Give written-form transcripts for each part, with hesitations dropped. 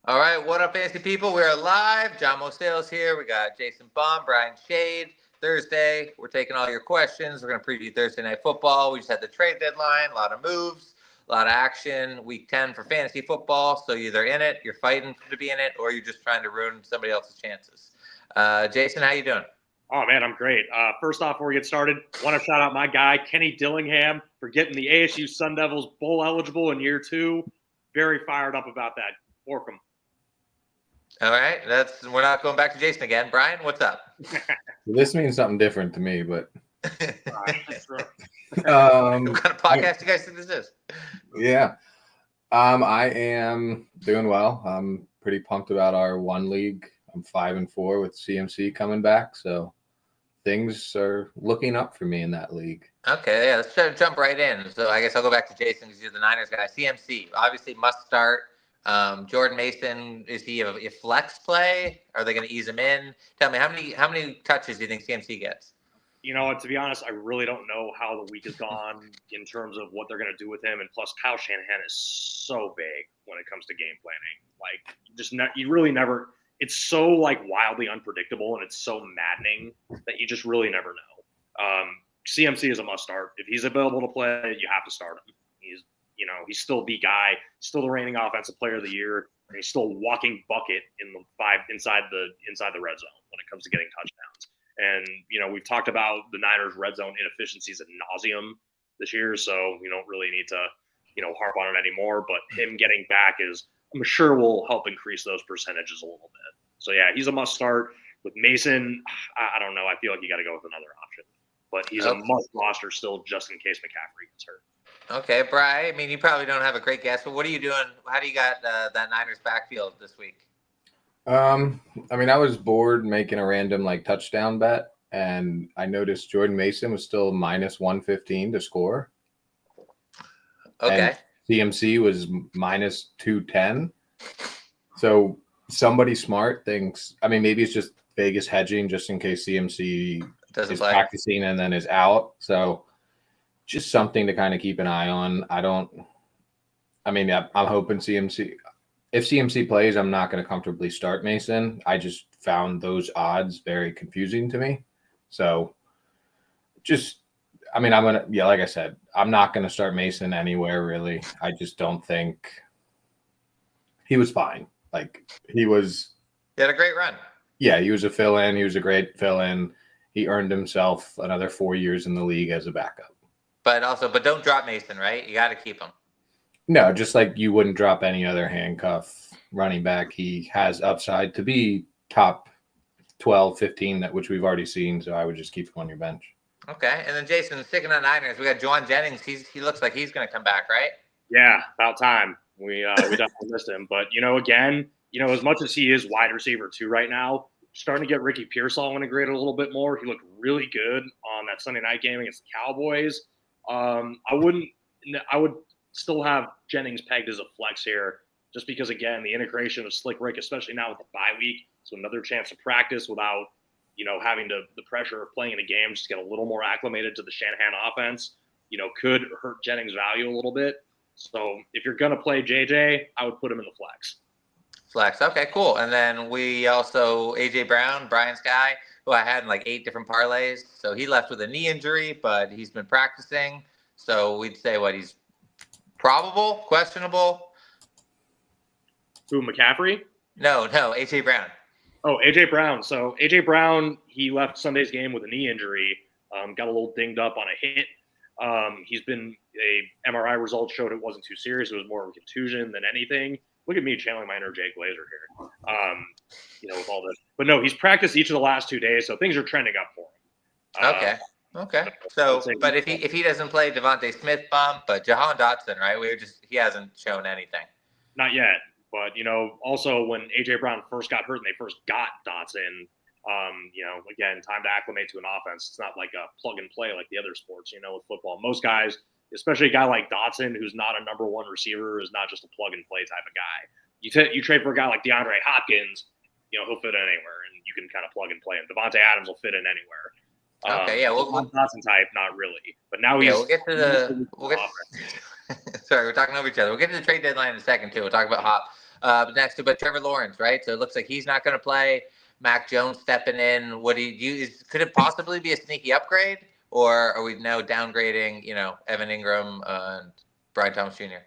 All right, what up, fantasy people? We are live. John Mosales here. We got Jason Baum, Brian Shade. Thursday, we're taking all your questions. We're going to preview Thursday Night Football. We just had the trade deadline, a lot of moves, a lot of action. Week 10 for fantasy football. So you're either in it, you're fighting to be in it, or you're just trying to ruin somebody else's chances. Jason, how you doing? Oh, man, I'm great. First off, before we get started, I want to shout out my guy, Kenny Dillingham, for getting the ASU Sun Devils bowl eligible in year 2. Very fired up about that. Work 'em. All right, we're not going back to Jason again. Brian, what's up? This means something different to me, but Sure. What kind of podcast do you guys think this is? Yeah. I am doing well. I'm pretty pumped about our one league. I'm 5-4 with CMC coming back, so things are looking up for me in that league. Okay, yeah, let's try to jump right in. So I guess I'll go back to Jason because you're the Niners guy. CMC, obviously must start. Jordan Mason, is he a flex play? Are they going to ease him in? Tell me, how many touches do you think CMC gets? You know, to be honest, I really don't know how the week has gone in terms of what they're going to do with him. And plus, Kyle Shanahan is so vague when it comes to game planning. Like, you really never – it's so, like, wildly unpredictable, and it's so maddening that you just really never know. CMC is a must-start. If he's available to play, you have to start him. He's still the guy, still the reigning offensive player of the year, and he's still walking bucket inside the red zone when it comes to getting touchdowns. And, we've talked about the Niners' red zone inefficiencies ad nauseum this year, so we don't really need to, harp on it anymore. But him getting back I'm sure, will help increase those percentages a little bit. So, yeah, he's a must-start. With Mason, I don't know. I feel like you got to go with another option. But he's a must-roster still just in case McCaffrey gets hurt. Okay, Brian, I mean, you probably don't have a great guess, but what are you doing? How do you got that Niners backfield this week? I mean, I was bored making a random touchdown bet, and I noticed Jordan Mason was still minus 115 to score. Okay. And CMC was minus 210. So somebody smart thinks, I mean, maybe it's just Vegas hedging just in case CMC is practicing and then is out. So just something to kind of keep an eye on. I'm hoping CMC. If CMC plays, I'm not going to comfortably start Mason. I just found those odds very confusing to me. So like I said, I'm not going to start Mason anywhere really. I just don't think he was fine. He had a great run. Yeah, he was a fill-in. He was a great fill-in. He earned himself another 4 years in the league as a backup. But don't drop Mason, right? You got to keep him. No, just like you wouldn't drop any other handcuff running back. He has upside to be top 12, 15, which we've already seen. So I would just keep him on your bench. Okay. And then Jason, sticking on Niners, we got Juwan Jennings. He looks like he's going to come back, right? Yeah, about time. We definitely missed him. But, again, as much as he is wide receiver 2 right now, starting to get Ricky Pearsall integrated a little bit more. He looked really good on that Sunday night game against the Cowboys. I would still have Jennings pegged as a flex here just because, again, the integration of Slick Rick, especially now with the bye week, so another chance to practice without, having the pressure of playing in a game, just get a little more acclimated to the Shanahan offense, could hurt Jennings' value a little bit. So if you're going to play JJ, I would put him in the flex. Flex. Okay, cool. And then we also, A.J. Brown, Brian's guy, who I had in 8 different parlays. So he left with a knee injury, but he's been practicing. So we'd say he's probable, questionable. Who, McCaffrey? No, A.J. Brown. Oh, A.J. Brown. So A.J. Brown, he left Sunday's game with a knee injury, got a little dinged up on a hit. MRI results showed it wasn't too serious. It was more of a contusion than anything. Look at me channeling my inner Jay Glazer here, with all this. But no, he's practiced each of the last 2 days, so things are trending up for him. Okay. So, but if he doesn't play, Devontae Smith bump, but Jahan Dotson, right? He hasn't shown anything. Not yet. But, also when A.J. Brown first got hurt and they first got Dotson, again, time to acclimate to an offense. It's not like a plug and play like the other sports, with football. Most guys, especially a guy like Dotson, who's not a number 1 receiver, is not just a plug and play type of guy. You trade for a guy like DeAndre Hopkins, he'll fit in anywhere, and you can kind of plug and play him. Devontae Adams will fit in anywhere. Okay, yeah, Dotson type, not really. But now we'll get to sorry, we're talking over each other. We'll get to the trade deadline in a second too. We'll talk about Hop. next to, but Trevor Lawrence, right? So it looks like he's not going to play. Mac Jones stepping in. What do you use? Could it possibly be a sneaky upgrade, or are we now downgrading, Evan Ingram and Brian Thomas Jr.?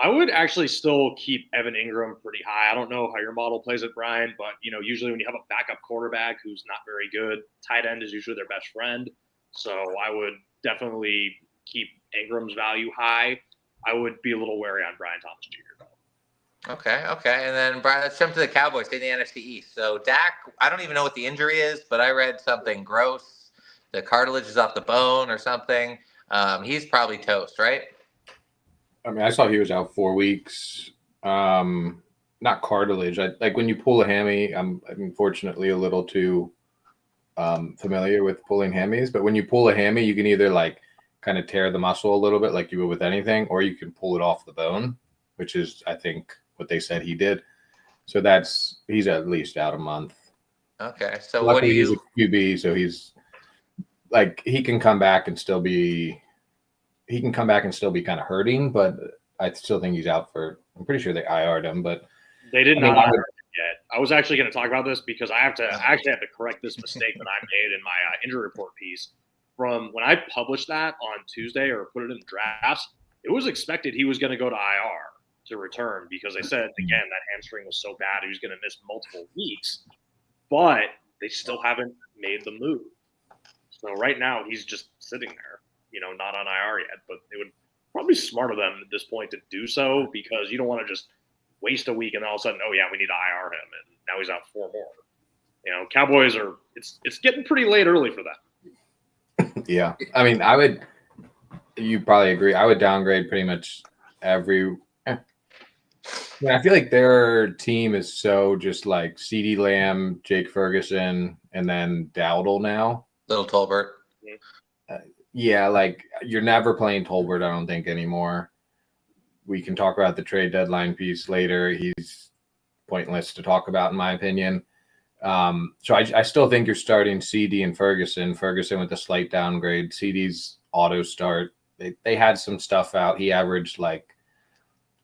I would actually still keep Evan Ingram pretty high. I don't know how your model plays it, Brian, but usually when you have a backup quarterback who's not very good, tight end is usually their best friend. So I would definitely keep Ingram's value high. I would be a little wary on Brian Thomas Jr. though. Okay. And then, Brian, let's jump to the Cowboys in the NFC East. So Dak, I don't even know what the injury is, but I read something gross. The cartilage is off the bone or something. He's probably toast, right? I mean, I saw he was out 4 weeks. Not cartilage. Like when you pull a hammy, I'm unfortunately a little too familiar with pulling hammies. But when you pull a hammy, you can either like kind of tear the muscle a little bit like you would with anything, or you can pull it off the bone, which is, I think, what they said he did. So he's at least out a month. Okay. So luckily, what do you? He's a QB, so he's like he can come back and still be. He can come back and still be kind of hurting, but I still think he's out for. I'm pretty sure they IR'd him, but they did not IR him yet. I was actually going to talk about this because I actually have to correct this mistake that I made in my injury report piece. From when I published that on Tuesday or put it in drafts, it was expected he was going to go to IR to return because they said again that hamstring was so bad he was going to miss multiple weeks, but they still haven't made the move. So right now he's just sitting there. Not on IR yet, but it would probably be smart of them at this point to do so because you don't want to just waste a week and then all of a sudden, oh yeah, we need to IR him, and now he's out 4 more. Cowboys are it's getting pretty late early for them. Yeah, I mean, you probably agree. I would downgrade pretty much every. I feel like their team is so just like CeeDee Lamb, Jake Ferguson, and then Dowdle now. Little Tolbert. Yeah, like you're never playing Tolbert, I don't think, anymore. We can talk about the trade deadline piece later. He's pointless to talk about, in my opinion. So I still think you're starting CD and Ferguson. Ferguson with a slight downgrade. CD's auto start. They had some stuff out. He averaged like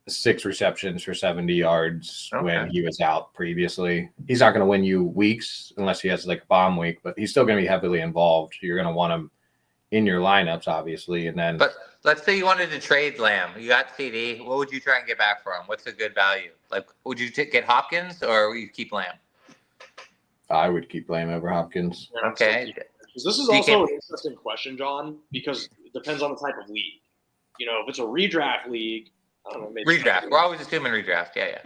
6 receptions for 70 yards when he was out previously. He's not going to win you weeks unless he has like a bomb week, but he's still going to be heavily involved. You're going to want him in your lineups, obviously, and then. But let's say you wanted to trade Lamb. You got CD. What would you try and get back for him? What's a good value? Like, would you get Hopkins or would you keep Lamb? I would keep Lamb over Hopkins. Okay. This is also an interesting question, John, because it depends on the type of league. If it's a redraft league, I don't know. Maybe redraft. We're always assuming redraft. Yeah.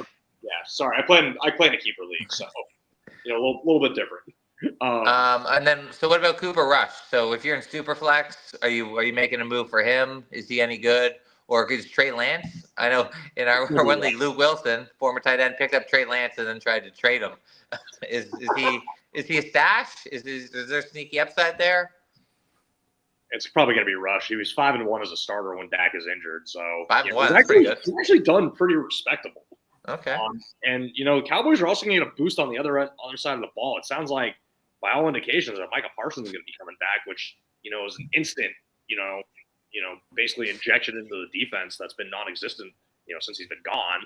Yeah. Sorry, I play in a keeper league, so a little bit different. And then, so what about Cooper Rush? So if you're in Superflex, are you making a move for him? Is he any good? Or is Trey Lance? I know in our one league, Luke Wilson, former tight end, picked up Trey Lance and then tried to trade him. Is he a stash? Is there sneaky upside there? It's probably going to be Rush. He was 5-1 as a starter when Dak is injured. So 5-1, that's pretty good. He's actually done pretty respectable. Okay. And Cowboys are also going to get a boost on the other side of the ball. It sounds like, by all indications, that Micah Parsons is going to be coming back, which is an instant, basically injection into the defense that's been non-existent, since he's been gone.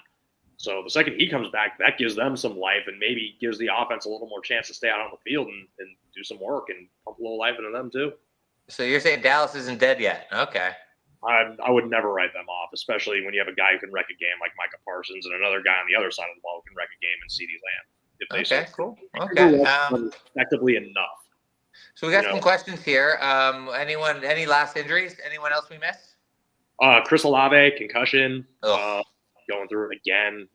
So the second he comes back, that gives them some life and maybe gives the offense a little more chance to stay out on the field and do some work and pump a little life into them too. So you're saying Dallas isn't dead yet? Okay. I would never write them off, especially when you have a guy who can wreck a game like Micah Parsons and another guy on the other side of the ball who can wreck a game in CeeDee Lamb. Okay, cool. Okay. Effectively enough. So we got some questions here. Any last injuries? Anyone else we missed? Chris Olave, concussion, going through it again.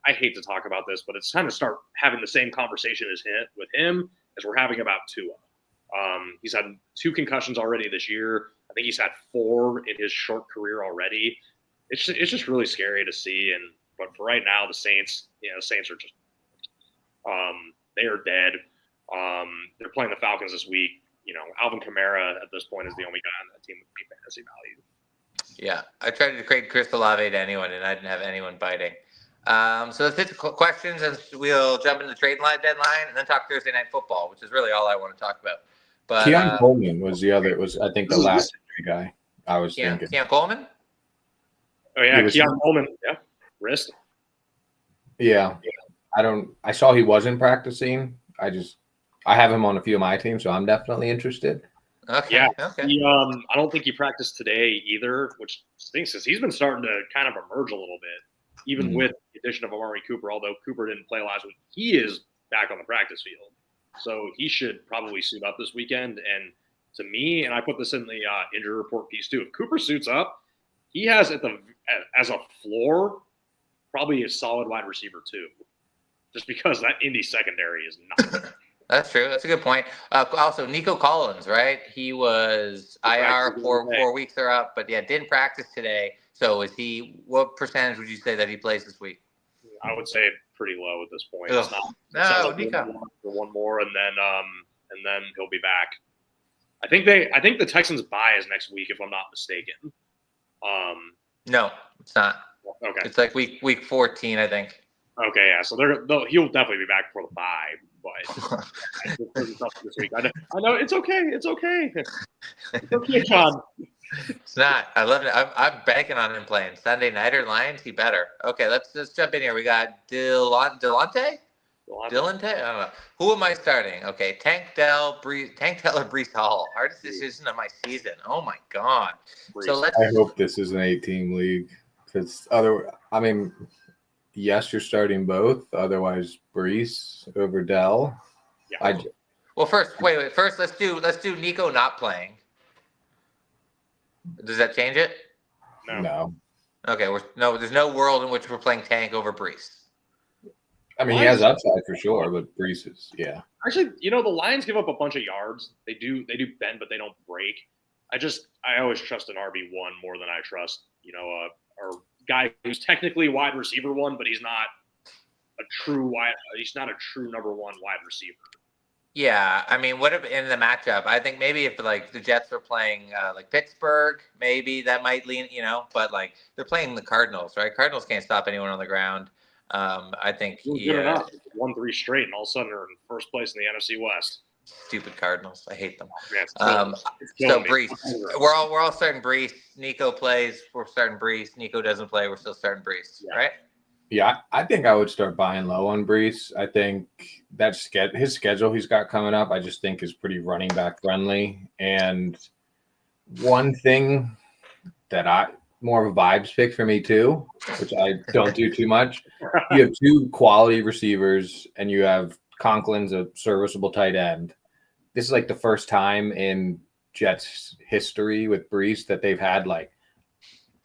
I hate to talk about this, but it's time to start having the same conversation with him as we're having about Tua. He's had 2 concussions already this year. I think he's had 4 in his short career already. It's just really scary to see. But for right now, the Saints are just they are dead. They're playing the Falcons this week. Alvin Kamara at this point is the only guy on that team with any fantasy value. Yeah, I tried to trade Chris Olave to anyone, and I didn't have anyone biting. So let's hit the questions, and we'll jump into the trade line deadline, and then talk Thursday Night Football, which is really all I want to talk about. But Keon Coleman was the other. I think the last guy I was thinking. Keon Coleman. Oh yeah, Keon Coleman. Yeah, wrist. Yeah. I saw he wasn't practicing. I have him on a few of my teams, so I'm definitely interested. Okay. Yeah. Okay. I don't think he practiced today either, which stinks because he's been starting to kind of emerge a little bit, even with the addition of Amari Cooper. Although Cooper didn't play last week, he is back on the practice field, so he should probably suit up this weekend. And to me, and I put this in the injury report piece too, if Cooper suits up, he has as a floor probably a solid wide receiver too, just because that Indy secondary is not. That's true. That's a good point. Also, Nico Collins, right? He was IR 4 weeks are up, but didn't practice today. So is he? What percentage would you say that he plays this week? I would say pretty low at this point. Ugh. It's not. No, like Nico. one more, and then he'll be back. I think the Texans' bye is next week, if I'm not mistaken. No, it's not. Okay. It's like week 14, I think. Okay, yeah. So he'll definitely be back before the bye, but this week. I know it's okay. It's okay. It's okay, John. It's not. I love it. I'm banking on him playing Sunday Nighter Lions. He better. Okay, let's jump in here. We got Delonte. Delonte? I don't know. Who am I starting? Okay, Tank Dell or Breece Hall. Hardest decision of my season. Oh my god. Breece. So I hope this is an 8-team league because yes, you're starting both. Otherwise, Breece over Dell. Yeah. Well, first, wait. First, let's do Nico not playing. Does that change it? No. Okay. There's no world in which we're playing Tank over Breece. I mean, he has upside for sure, but Breece is Actually, the Lions give up a bunch of yards. They do bend, but they don't break. I always trust an RB1 more than I trust a guy who's technically wide receiver one, but he's not a true number one wide receiver. Yeah, I mean, what if in the matchup? I think maybe if like the Jets were playing like Pittsburgh, maybe that might lean, but like they're playing the Cardinals, right? Cardinals can't stop anyone on the ground. I think good enough. 1-3 straight, and all of a sudden they're in first place in the NFC West. Stupid Cardinals, I hate them. Yeah, so Breece, we're all starting Breece. Nico plays, we're starting Breece. Nico doesn't play, we're still starting Breece, right? Yeah, I think I would start buying low on Breece. I think his schedule he's got coming up, I just think is pretty running back friendly. And one thing that more of a vibes pick for me too, which I don't do too much. You have two quality receivers and you have Conklin's a serviceable tight end. This is like the first time in Jets history with Breece that they've had like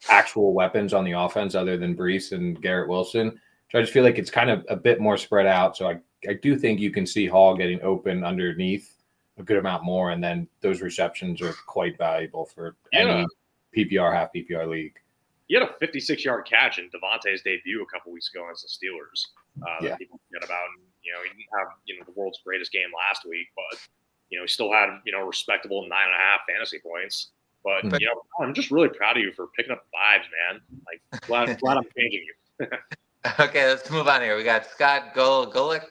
actual weapons on the offense other than Breece and Garrett Wilson. So I just feel like it's kind of a bit more spread out. So I do think you can see Hall getting open underneath a good amount more. And then those receptions are quite valuable for any PPR, half PPR league. He had a 56-yard catch in Devontae's debut a couple weeks ago against the Steelers. That people forget about. And, he didn't have the world's greatest game last week, but he still had a respectable 9.5 fantasy points. But I'm just really proud of you for picking up the vibes, man. Like glad I'm changing you. Okay, let's move on here. We got Scott Golick.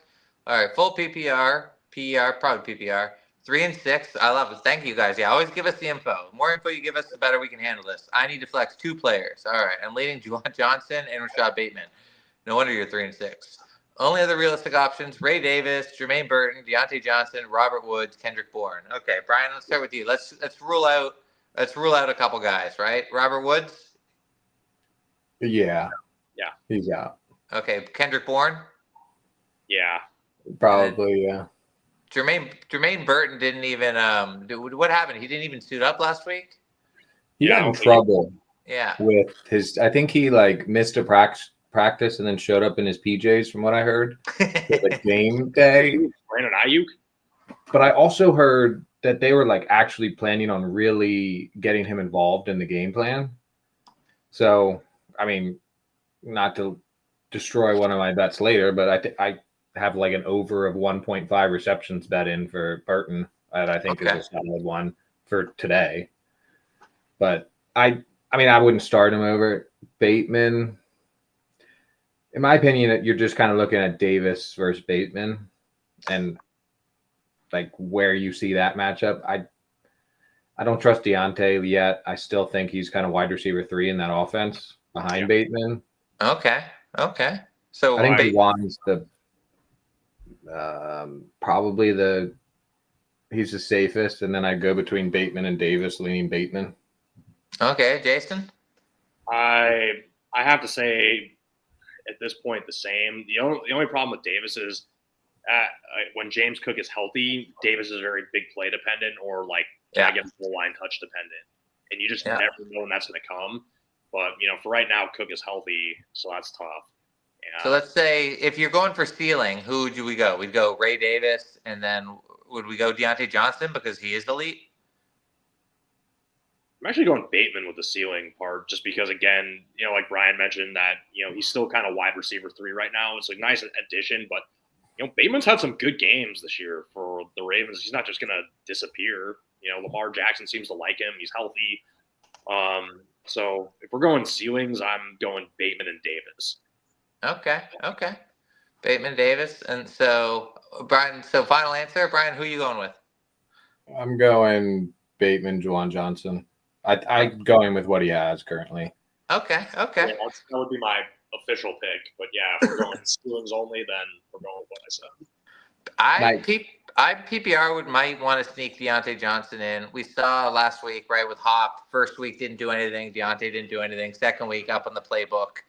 All right, full PPR, PER, probably PPR. 3 and 6. I love it. Thank you guys. Yeah, always give us the info. The more info you give us, the better we can handle this. I need to flex 2 players. All right, I'm leading Juwan Johnson and Rashad Bateman. No wonder you're 3 and 6. Only other realistic options: Ray Davis, Jermaine Burton, Deontay Johnson, Robert Woods, Kendrick Bourne. Okay, Brian, let's start with you. Let's rule out a couple guys, right? Robert Woods? Yeah. He's out. Okay, Kendrick Bourne? Yeah. Probably, yeah. Jermaine Burton didn't even what happened? He didn't even suit up last week? He got in trouble. Yeah. With I think he missed a practice and then showed up in his PJs from what I heard. The game day. Brandon Ayuk. But I also heard that they were actually planning on really getting him involved in the game plan. So, I mean, not to destroy one of my bets later, but I have an over of 1.5 receptions bet in for Burton that I think is a solid one for today. But I wouldn't start him over Bateman. In my opinion, you're just kind of looking at Davis versus Bateman and where you see that matchup. I don't trust Deontay yet. I still think he's kind of wide receiver 3 in that offense behind Bateman. Okay. So I think Juan's the probably he's the safest, and then I go between Bateman and Davis, leaning Bateman. Okay, Jason. I have to say at this point the same. The only problem with Davis is when James Cook is healthy, Davis is very big play dependent or like can get full line touch dependent, and you just never know when that's going to come. But for right now, Cook is healthy, so that's tough. So let's say if you're going for ceiling, who do we go? We'd go Ray Davis, and then would we go Deontay Johnson because he is elite? I'm actually going Bateman with the ceiling part, just because, again, like Brian mentioned that, he's still kind of wide receiver 3 right now. It's a nice addition, but, Bateman's had some good games this year for the Ravens. He's not just going to disappear. Lamar Jackson seems to like him. He's healthy. So if we're going ceilings, I'm going Bateman and Davis. Okay. Bateman, Davis. And so, Brian, final answer. Brian, who are you going with? I'm going Bateman, Juwan Johnson. I'm going with what he has currently. Okay. Yeah, that would be my official pick. But yeah, if we're going ceilings only, then we're going with what I said. I PPR might want to sneak Deontay Johnson in. We saw last week, right, with Hop. First week didn't do anything. Deontay didn't do anything. Second week up on the playbook.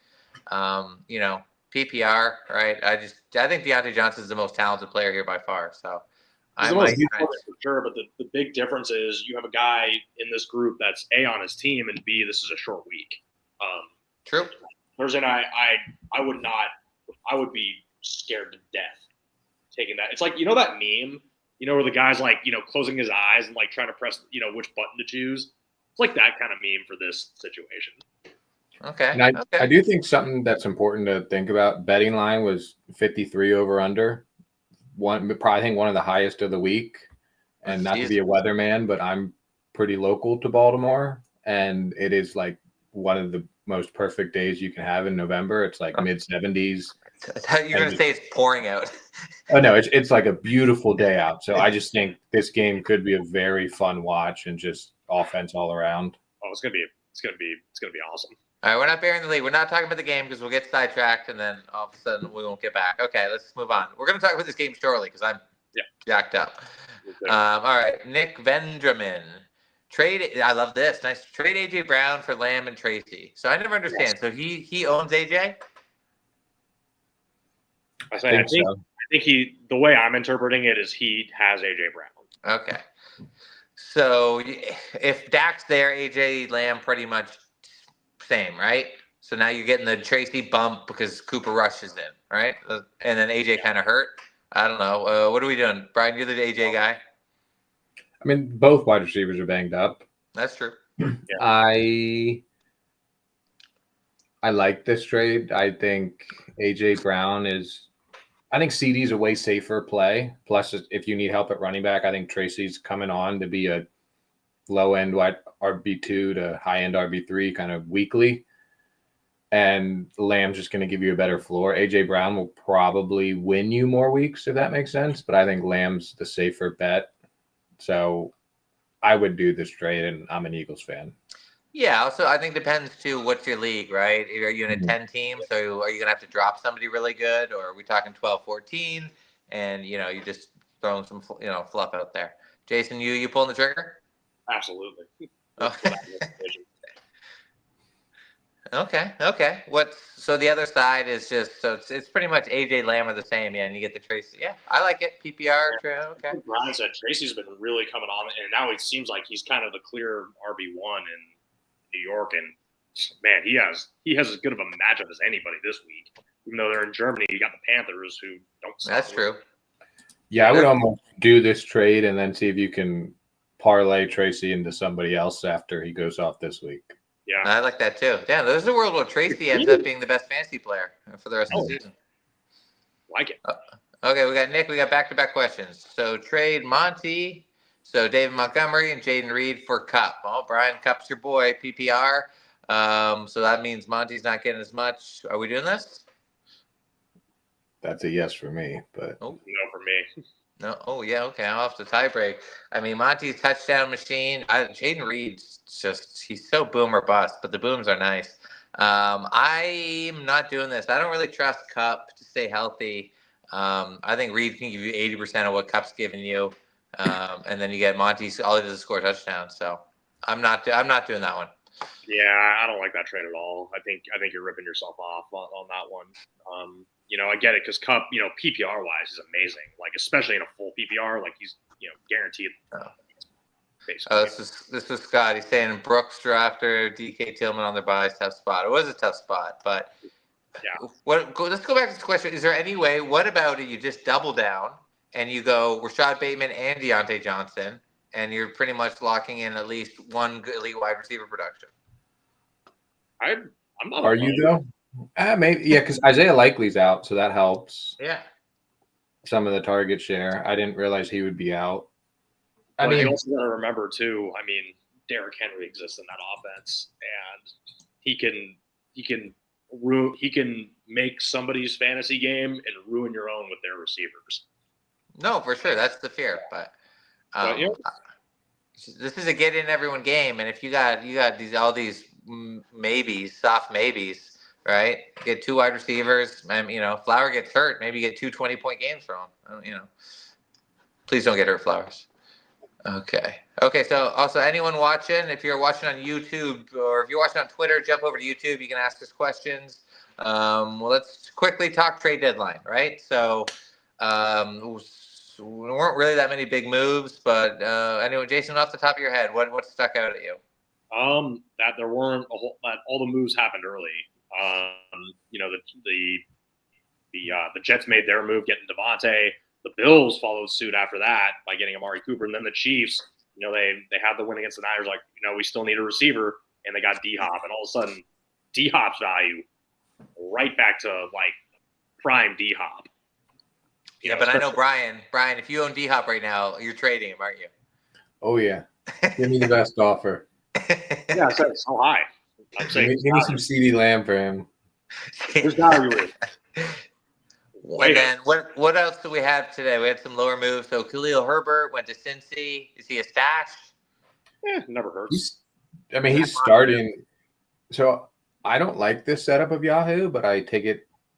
PPR, right? I think Deontay Johnson is the most talented player here by far. So he's the most for sure. But the big difference is you have a guy in this group that's A, on his team, and B, this is a short week. True. Thursday night, I would be scared to death taking that. It's like, that meme, where the guy's like, closing his eyes and like trying to press, which button to choose. It's like that kind of meme for this situation. Okay. And I do think something that's important to think about. Betting line was 53 over under. I think one of the highest of the week. And not to be a weatherman, but I'm pretty local to Baltimore, and it is like one of the most perfect days you can have in November. It's like mid 70s. I thought you were going to say it's pouring out. Oh no, it's like a beautiful day out. So I just think this game could be a very fun watch and just offense all around. Oh, it's gonna be awesome. All right, we're not bearing the lead. We're not talking about the game because we'll get sidetracked and then all of a sudden we won't get back. Okay, let's move on. We're going to talk about this game shortly because I'm jacked up. All right, Nick Vendramin. I love this. Nice. Trade A.J. Brown for Lamb and Tracy. So I never understand. Yes. So he owns A.J.? I think the way I'm interpreting it is he has A.J. Brown. Okay. So if Dak's there, A.J. Lamb pretty much same, right? So now you're getting the Tracy bump because Cooper Rush is in, right? And then AJ kind of hurt. I don't know. What are we doing? Brian, you're the AJ guy. I mean, both wide receivers are banged up. That's true. Yeah. I like this trade. I think AJ Brown I think CD's a way safer play. Plus, if you need help at running back, I think Tracy's coming on to be a low-end wide RB2 to high-end RB3 kind of weekly. And Lamb's just going to give you a better floor. A.J. Brown will probably win you more weeks, if that makes sense. But I think Lamb's the safer bet. So I would do this trade, and I'm an Eagles fan. Yeah, also I think depends too what's your league, right? Are you in a 10 team? So are you going to have to drop somebody really good? Or are we talking 12-14? And, you're just throwing some, fluff out there. Jason, you pulling the trigger? Absolutely. Oh. Okay. So the other side is just it's pretty much AJ Lamb are the same, and you get the Tracy. Yeah, I like it. PPR. Okay. Brian said Tracy's been really coming on, and now it seems like he's kind of the clear RB1 in New York. And man, he has as good of a matchup as anybody this week. Even though they're in Germany, you got the Panthers who don't. That's true. Yeah, I would almost do this trade and then see if you can parlay Tracy into somebody else after he goes off this week. Yeah, I like that too. Yeah, there's a world where Tracy ends up being the best fantasy player for the rest of the season. Like it. Okay, we got Nick. We got back-to-back questions. So trade Monty. So David Montgomery and Jaden Reed for Cup. Well, Brian Cupp's your boy, PPR. So that means Monty's not getting as much. Are we doing this? That's a yes for me, but no for me. No. Oh yeah. Okay. I'll have to tie break. I mean, Monty's touchdown machine. Jaden Reed's he's so boom or bust, but the booms are nice. I'm not doing this. I don't really trust Cup to stay healthy. I think Reed can give you 80% of what Cup's giving you, and then you get Monty. All he does is score touchdowns. So I'm not doing that one. Yeah, I don't like that trade at all. I think you're ripping yourself off on that one. I get it because Cup, PPR wise, is amazing. Like especially in a full PPR, like he's guaranteed. Basically. This was Scott. He's saying Brooks drafter DK Tillman on their bye, tough spot. It was a tough spot, but yeah. Let's go back to this question. Is there any way? What about it? You just double down and you go Rashad Bateman and Deontay Johnson, and you're pretty much locking in at least one elite wide receiver production. I'm not. Are you though? Maybe, yeah, because Isaiah Likely's out, so that helps. Yeah. Some of the target share. I didn't realize he would be out. I mean, you also got to remember too. I mean, Derrick Henry exists in that offense, and he can make somebody's fantasy game and ruin your own with their receivers. No, for sure, that's the fear. But this is a get in everyone game, and if you got all these maybes, soft maybes, right? Get two wide receivers, and Flower gets hurt, maybe you get 2 20-point games from him. Please don't get hurt, Flowers. Okay. So also anyone watching, if you're watching on YouTube or if you're watching on Twitter, jump over to YouTube. You can ask us questions. Well, let's quickly talk trade deadline, right? So there weren't really that many big moves, but anyway, Jason, off the top of your head, what stuck out at you? That there weren't that all the moves happened early. The Jets made their move getting Devontae. The Bills followed suit after that by getting Amari Cooper, and then the Chiefs, they had the win against the Niners. Like, we still need a receiver, and they got D-Hop, and all of a sudden, D-Hop's value right back to like prime D-Hop. Yeah, but I know Brian, if you own D-Hop right now, you're trading him, aren't you? Oh yeah, give me the best offer. Yeah, so high. I'm saying give me some CeeDee Lamb for him. There's value with it. And then what else do we have today? We had some lower moves. So Khalil Herbert went to Cincy. Is he a stash? Never hurts. He's starting. So I don't like this setup of Yahoo, but I take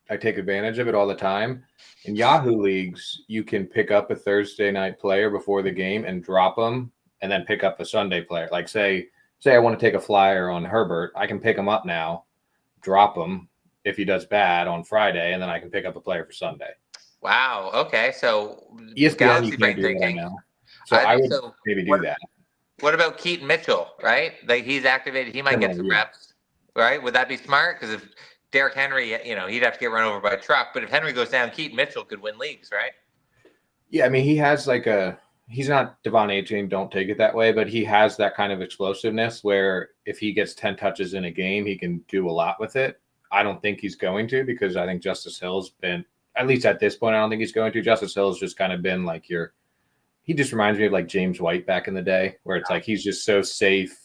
advantage of it all the time. In Yahoo leagues, you can pick up a Thursday night player before the game and drop them, and then pick up a Sunday player. Like say I want to take a flyer on Herbert, I can pick him up now, drop him if he does bad on Friday, and then I can pick up a player for Sunday. Wow. Okay. So ESPN, you can't do that right now. So I would maybe do that. What about Keaton Mitchell, right? Like he's activated. He might get some reps, right? Would that be smart? Because if Derrick Henry, he'd have to get run over by a truck. But if Henry goes down, Keaton Mitchell could win leagues, right? Yeah, he has he's not Devon A-Chain, don't take it that way, but he has that kind of explosiveness where if he gets 10 touches in a game, he can do a lot with it. I don't think he's going to, because I think Justice Hill's been, at least at this point, I don't think he's going to. Justice Hill's just kind of been like he just reminds me of like James White back in the day, where it's like he's just so safe.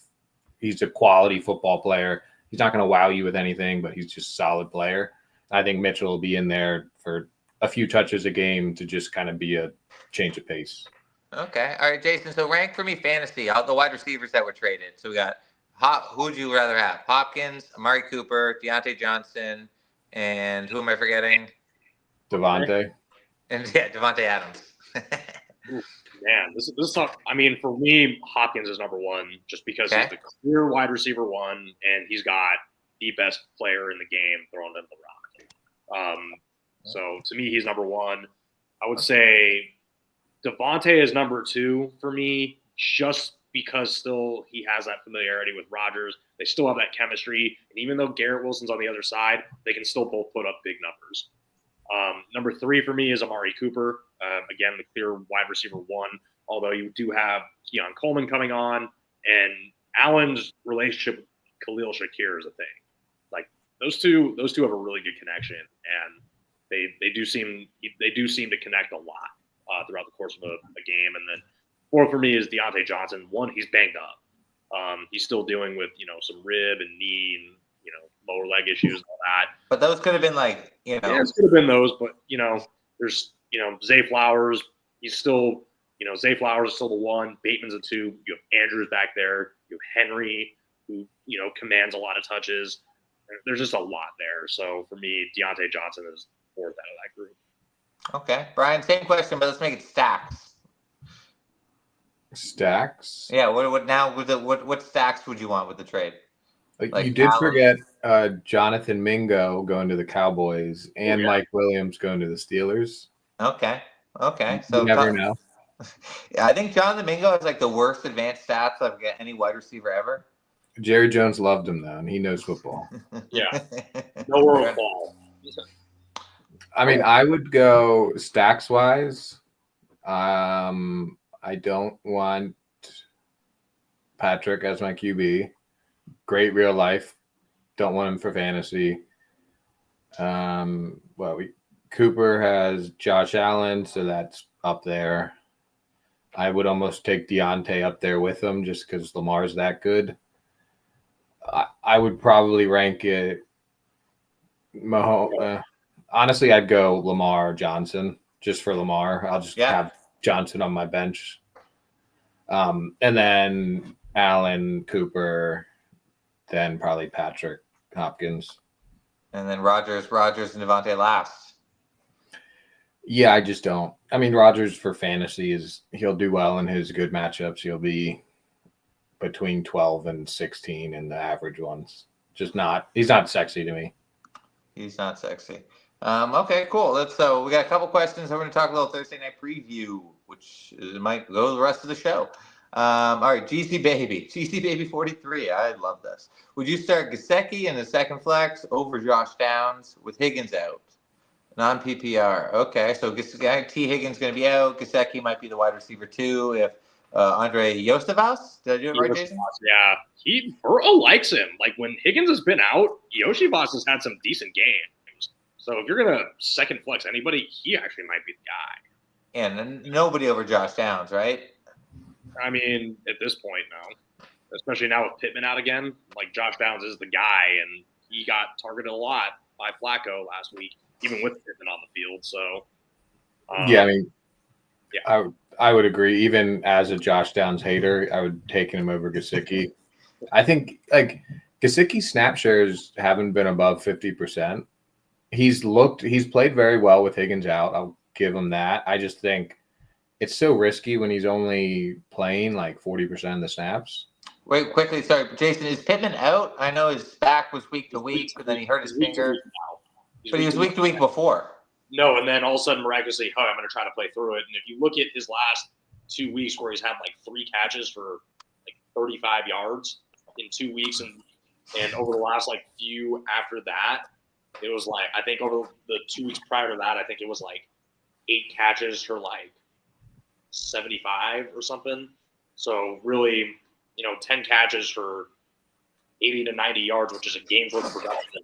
He's a quality football player. He's not going to wow you with anything, but he's just a solid player. I think Mitchell will be in there for a few touches a game to just kind of be a change of pace. Okay. All right, Jason. So rank for me fantasy, all the wide receivers that were traded. So we got who would you rather have? Hopkins, Amari Cooper, Deontay Johnson, and who am I forgetting? Devontae. And Devontae Adams. Man, this is tough. For me, Hopkins is number one just because he's the clear wide receiver one, and he's got the best player in the game throwing him the rock. So to me, he's number one. I would say Devontae is number two for me, just because still he has that familiarity with Rodgers. They still have that chemistry. And even though Garrett Wilson's on the other side, they can still both put up big numbers. Number three for me is Amari Cooper. Again, the clear wide receiver one, although you do have Keon Coleman coming on, and Allen's relationship with Khalil Shakir is a thing. Like those two have a really good connection, and they do seem to connect a lot throughout the course of a game. And then fourth for me is Deontay Johnson. One, he's banged up. He's still dealing with some rib and knee and lower leg issues and all that. But those could have been Yeah, it could have been those. But there's Zay Flowers. He's still Zay Flowers is still the one. Bateman's a two. You have Andrews back there. You have Henry, who commands a lot of touches. There's just a lot there. So for me, Deontay Johnson is fourth out of that group. Okay, Brian, same question, but let's make it stacks. Stacks? Yeah. What stacks would you want with the trade? Like you did forget Jonathan Mingo going to the Cowboys and Mike Williams going to the Steelers. Okay. So you never know. I think Jonathan Mingo has like the worst advanced stats of any wide receiver ever. Jerry Jones loved him though, and he knows football. Yeah. No world ball. I mean, I would go stacks wise. I don't want Patrick as my QB. Great real life. Don't want him for fantasy. Cooper has Josh Allen, so that's up there. I would almost take Deontay up there with him just because Lamar's that good. I would probably rank it. Honestly, I'd go Lamar Johnson just for Lamar. I'll just have Johnson on my bench. And then Allen, Cooper, then probably Patrick, Hopkins. And then Rodgers, and Devontae last. Yeah, I just don't. I mean, Rodgers for fantasy he'll do well in his good matchups. He'll be between 12 and 16 in the average ones. He's not sexy to me. He's not sexy. Okay, cool. So we got a couple questions. We're going to talk a little Thursday night preview, which might go the rest of the show. All right, GC Baby 43. I love this. Would you start Gesicki in the second flex over Josh Downs with Higgins out? Non-PPR. Okay, so T. Higgins going to be out. Gesicki might be the wide receiver too if Andre Yosevas. Did I do it right, Jason? Yeah, Burrow likes him. Like when Higgins has been out, Yosevas has had some decent games. So if you're going to second flex anybody, he actually might be the guy. And nobody over Josh Downs, right? I mean, at this point, no. Especially now with Pittman out again. Like Josh Downs is the guy, and he got targeted a lot by Flacco last week, even with Pittman on the field. So, I mean, I would agree. Even as a Josh Downs hater, I would take him over Gesicki. I think like Gesicki's snap shares haven't been above 50%. He's played very well with Higgins out. I'll give him that. I just think it's so risky when he's only playing like 40% of the snaps. Wait, quickly, sorry, Jason, is Pittman out? I know his back was week to week, but then he hurt his finger. But he was week to week before. No, and then all of a sudden, miraculously, I'm going to try to play through it. And if you look at his last 2 weeks where he's had like 3 catches for like 35 yards in 2 weeks, and over the last like few after that, it was like, I think over the 2 weeks prior to that, I think it was like 8 catches for like 75 or something. So really, 10 catches for 80 to 90 yards, which is a game's worth of production.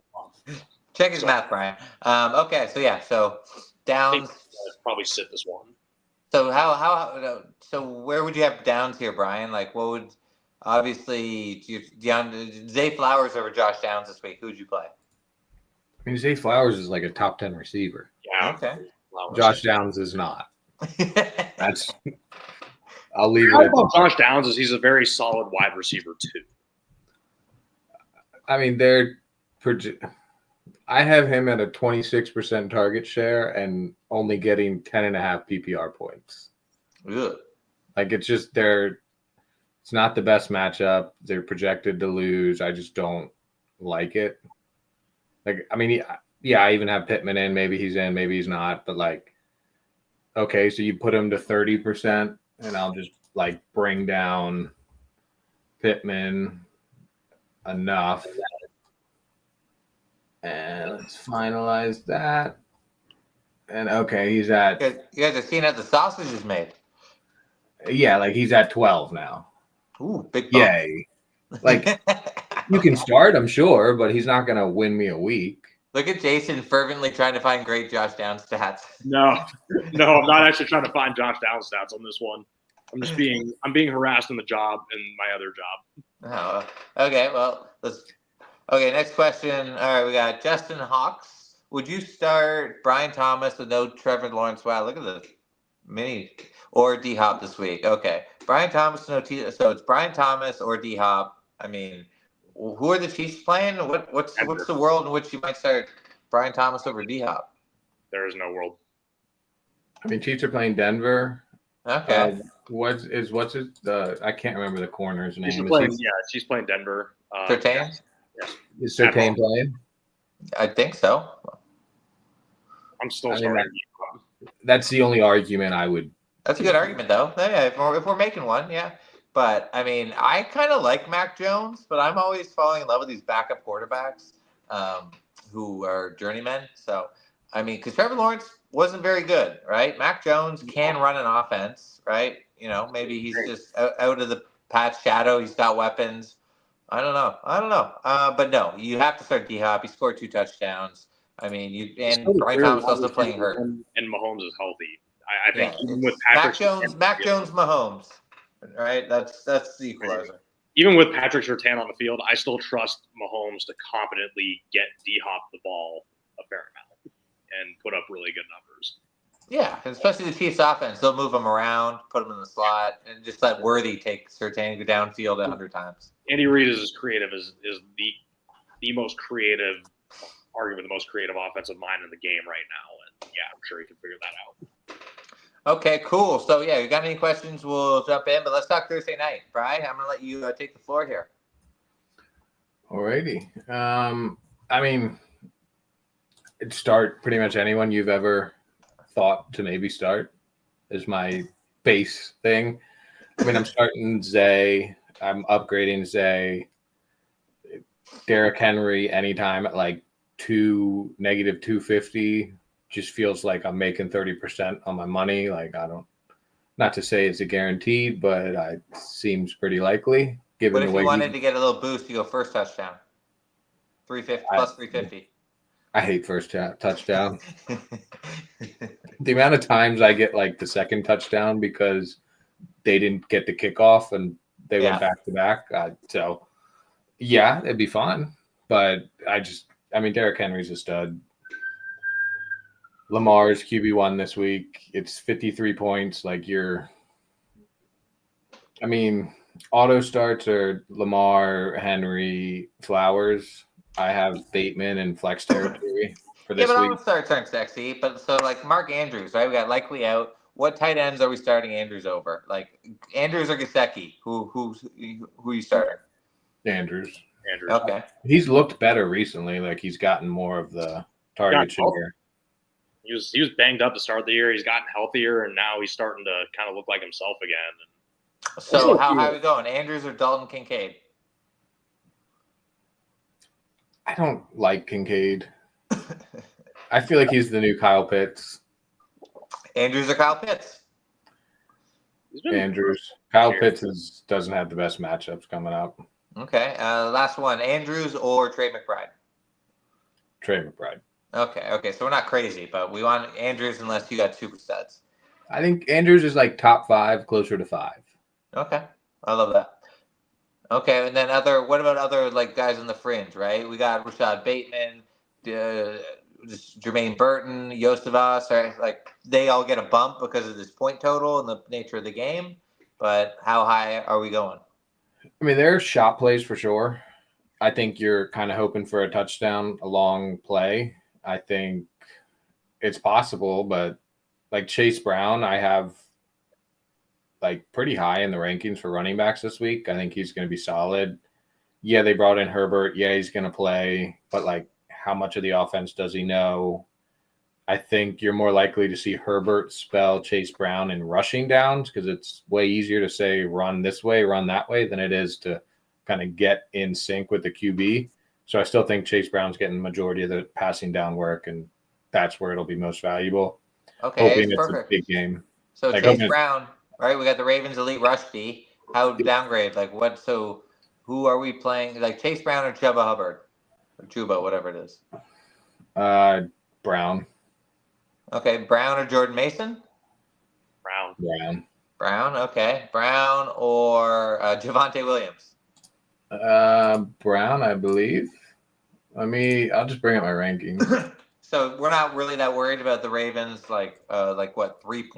Check his math, Brian. Okay, so Downs probably sit this one. So so where would you have Downs here, Brian? Like, what would obviously Zay Flowers over Josh Downs this week? Who would you play? I mean, Zay Flowers is like a top 10 receiver. Yeah. Okay. Josh Downs is not. I'll leave it. About Josh Downs is he's a very solid wide receiver too. I mean, I have him at a 26% target share and only getting 10.5 PPR points. Ugh. Like it's not the best matchup. They're projected to lose. I just don't like it. Like, I mean, I even have Pittman in. Maybe he's in, maybe he's not. But like, okay, so you put him to 30%, and I'll just like bring down Pittman enough. And let's finalize that. And okay, he's at. You guys have seen how the sausage is made. Yeah, like he's at 12 now. Ooh, big bump. Yay! Like you can start, I'm sure, but he's not going to win me a week. Look at Jason fervently trying to find great Josh Downs stats. No, I'm not actually trying to find Josh Downs stats on this one. I'm being harassed in the job and my other job. Oh, okay. Well, okay, next question. All right, we got Justin Hawks. Would you start Brian Thomas with no Trevor Lawrence? Wow, look at the mini or D Hop this week. Okay, Brian Thomas, no T. So it's Brian Thomas or D Hop. I mean, Who are the Chiefs playing? What's the world in which you might start Brian Thomas over D-Hop? There is no world. I mean, Chiefs are playing Denver. Okay. What's his? I can't remember the corner's name. She's playing Denver. Surtain? Yes. Is Surtain playing? I think so. I'm still starting. That's the only argument I would. That's a good argument, though. Yeah, if we're making one, yeah. But, I mean, I kind of like Mac Jones, but I'm always falling in love with these backup quarterbacks who are journeymen. So, I mean, because Trevor Lawrence wasn't very good, right? Mac Jones can run an offense, right? You know, maybe he's just out of the Pat's shadow. He's got weapons. I don't know. But no, you have to start D-Hop. He scored 2 touchdowns. I mean, Brian Thomas also playing hurt. And Mahomes is healthy. I think even with Patrick Mac Jones, Mahomes, right? That's the equalizer. Even with Patrick Surtain on the field, I still trust Mahomes to competently get D-Hop the ball a fair amount and put up really good numbers. Yeah, especially the Chiefs offense. They'll move him around, put him in the slot, and just let Worthy take Surtain downfield 100 times. Andy Reid is as creative as the most creative, arguably the most creative offensive mind in the game right now. And yeah, I'm sure he can figure that out. Okay, cool. So, yeah, you got any questions, we'll jump in. But let's talk Thursday night. Brian, I'm going to let you take the floor here. Alrighty. I mean, it'd start pretty much anyone you've ever thought to maybe start is my base thing. I mean, I'm starting Zay. I'm upgrading Zay. Derrick Henry anytime at like negative 250. Just feels like I'm making 30% on my money. Like not to say it's a guaranteed, but it seems pretty likely. What if you wanted to get a little boost? You go first touchdown, 350 plus 350. I hate first touchdown. The amount of times I get like the second touchdown because they didn't get the kickoff and they went back to back. So yeah, it'd be fun, but Derrick Henry's a stud. Lamar's QB1 this week. It's 53 points. Auto starts are Lamar, Henry, Flowers. I have Bateman and flex territory for this week. Yeah, but auto starts aren't sexy. But so like Mark Andrews, right? We got likely out. What tight ends are we starting Andrews over? Like Andrews or Gesicki? Who are you starting? Andrews. Okay. He's looked better recently. Like he's gotten more of the target share. He was banged up to start the year. He's gotten healthier, and now he's starting to kind of look like himself again. So how are we going? Andrews or Dalton Kincaid? I don't like Kincaid. I feel like he's the new Kyle Pitts. Andrews or Kyle Pitts? Andrews. Kyle Pitts doesn't have the best matchups coming up. Okay. Last one. Andrews or Trey McBride? Trey McBride. Okay. So we're not crazy, but we want Andrews unless you got super studs. I think Andrews is like top 5, closer to 5. Okay. I love that. Okay, and then what about other like guys on the fringe, right? We got Rashad Bateman, Jermaine Burton, Yosevas, right? Like they all get a bump because of this point total and the nature of the game. But how high are we going? I mean, there are shot plays for sure. I think you're kind of hoping for a touchdown, a long play. I think it's possible, but like Chase Brown, I have like pretty high in the rankings for running backs this week. I think he's going to be solid. Yeah, they brought in Herbert. Yeah, he's going to play, but like how much of the offense does he know? I think you're more likely to see Herbert spell Chase Brown in rushing downs because it's way easier to say run this way, run that way than it is to kind of get in sync with the QB. So I still think Chase Brown's getting the majority of the passing down work, and that's where it'll be most valuable. Okay, hoping it's a big game. So like Chase Brown, right? We got the Ravens elite rush D. How downgrade? Like what? So who are we playing? Like Chase Brown or Chuba Hubbard? Or Chuba, whatever it is. Brown. Okay, Brown or Jordan Mason? Brown. Okay. Brown or Javonte Williams? Brown, I believe. I'll just bring up my rankings. So we're not really that worried about the Ravens, like what 3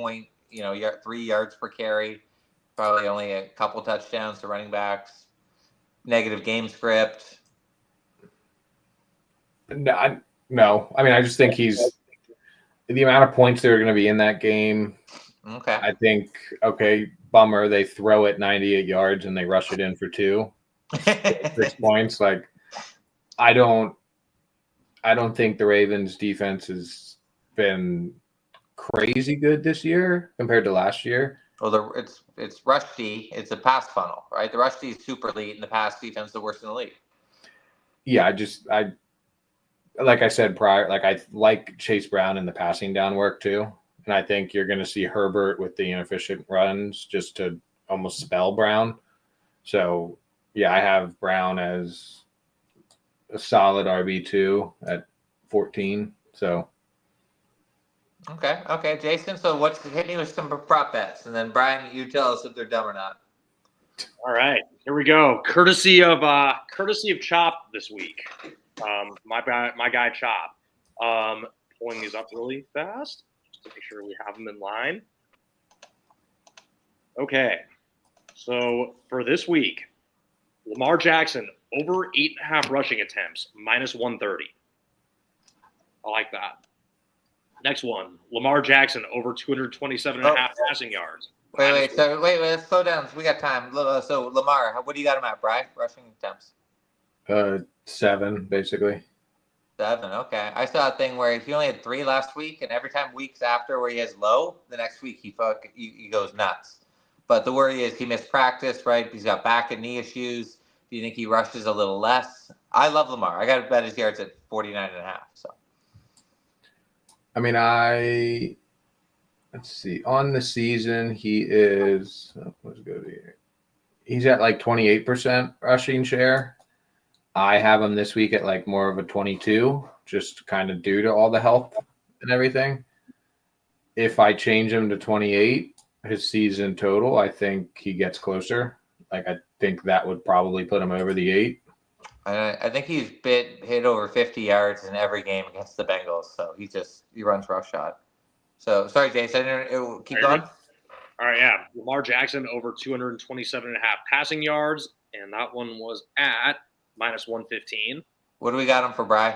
yards per carry, probably only a couple touchdowns to running backs. negative game script? No. I mean, I just think he's the amount of points that are going to be in that game. Okay. I think, okay, bummer. They throw it 98 yards and they rush it in for 2. 6 points. Like, I don't think the Ravens defense has been crazy good this year compared to last year. Well, it's rusty. It's a pass funnel, right? The rusty is super elite, and the pass defense is the worst in the league. Yeah, I like I said prior, like I like Chase Brown in the passing down work too, and I think you're going to see Herbert with the inefficient runs just to almost spell Brown. So yeah, I have Brown as a solid RB2 at 14. So. Okay, Jason. So hit me with some prop bets, and then Brian, you tell us if they're dumb or not. All right, here we go. Courtesy of Chop this week. My guy Chop. Pulling these up really fast just to make sure we have them in line. Okay, so for this week, Lamar Jackson over 8.5 rushing attempts, -130. I like that. Next one, Lamar Jackson over 227.5 passing yards. Wait, let's slow down. We got time. So Lamar, what do you got him at, Brian? Rushing attempts? 7, basically. 7, okay. I saw a thing where he only had 3 last week, and every time weeks after where he has low, the next week he goes nuts. But the worry is he missed practice, right? He's got back and knee issues. Do you think he rushes a little less? I love Lamar. I got to bet his yards at 49.5. So. I mean, let's see. On the season, he is. Let's go here. He's at like 28% rushing share. I have him this week at like more of a 22, just kind of due to all the health and everything. If I change him to 28, his season total, I think he gets closer. Like, I think that would probably put him over the 8. I think he's hit over 50 yards in every game against the Bengals. So he runs roughshod. So sorry, Jason. Keep going. All right, yeah. Lamar Jackson over 227.5 passing yards, and that one was at -115. What do we got him for, Bri?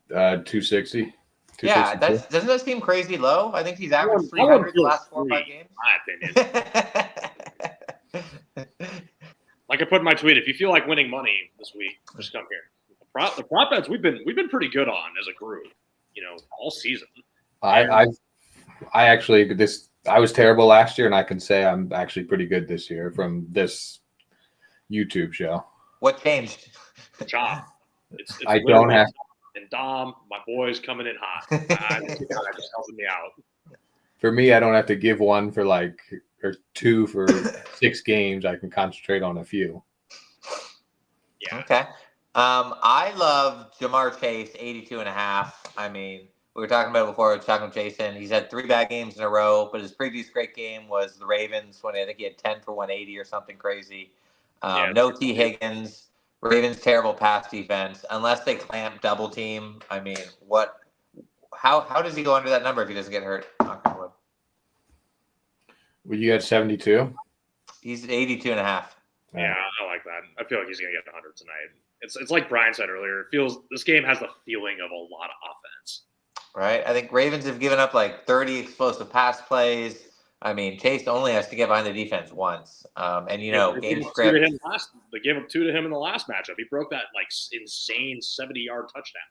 260. Yeah, doesn't that seem crazy low? I think he's averaged 300 the last 4 or 5 games. My opinion. Like I put in my tweet, if you feel like winning money this week, just come here. The prop bets we've been pretty good on as a group, all season. I was terrible last year, and I can say I'm actually pretty good this year from this YouTube show. What changed? Chop. It's I don't have. And Dom, my boy's coming in hot. Just helping me out. For me, I don't have to give one for or 2 for 6 games. I can concentrate on a few. Yeah. Okay. I love Jamar Chase, 82.5. I mean, we were talking about it before. I was talking with Jason. He's had 3 bad games in a row, but his previous great game was the Ravens when I think he had 10 for 180 or something crazy. No T. Higgins. Ravens terrible pass defense. Unless they clamp double team, I mean, what? How does he go under that number if he doesn't get hurt? Well, you got 72. He's 82.5. Yeah, I like that. I feel like he's gonna get 100 tonight. It's like Brian said earlier. This game has the feeling of a lot of offense. Right. I think Ravens have given up like 30 explosive pass plays. I mean, Chase only has to get behind the defense once. Game script. They gave up 2 to him in the last matchup. He broke that like insane 70-yard touchdown.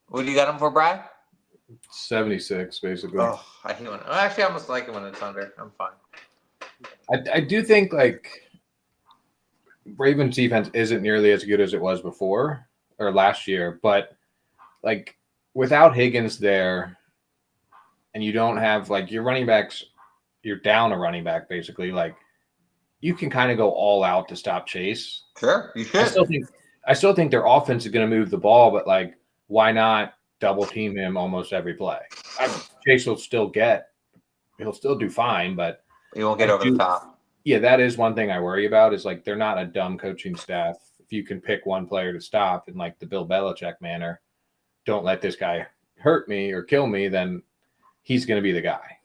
What do you got him for, Brad? 76, basically. Oh, I hate when. Actually, I almost like it when it's under. I'm fine. I do think Ravens defense isn't nearly as good as it was before or last year, but without Higgins there, and you don't have your running backs, you're down a running back basically. You can kind of go all out to stop Chase. Sure, you should. I still think their offense is going to move the ball, but why not double team him almost every play? Chase will still he'll still do fine, but he won't get over the top. Yeah, that is one thing I worry about is they're not a dumb coaching staff. If you can pick one player to stop in the Bill Belichick manner, don't let this guy hurt me or kill me, then he's going to be the guy.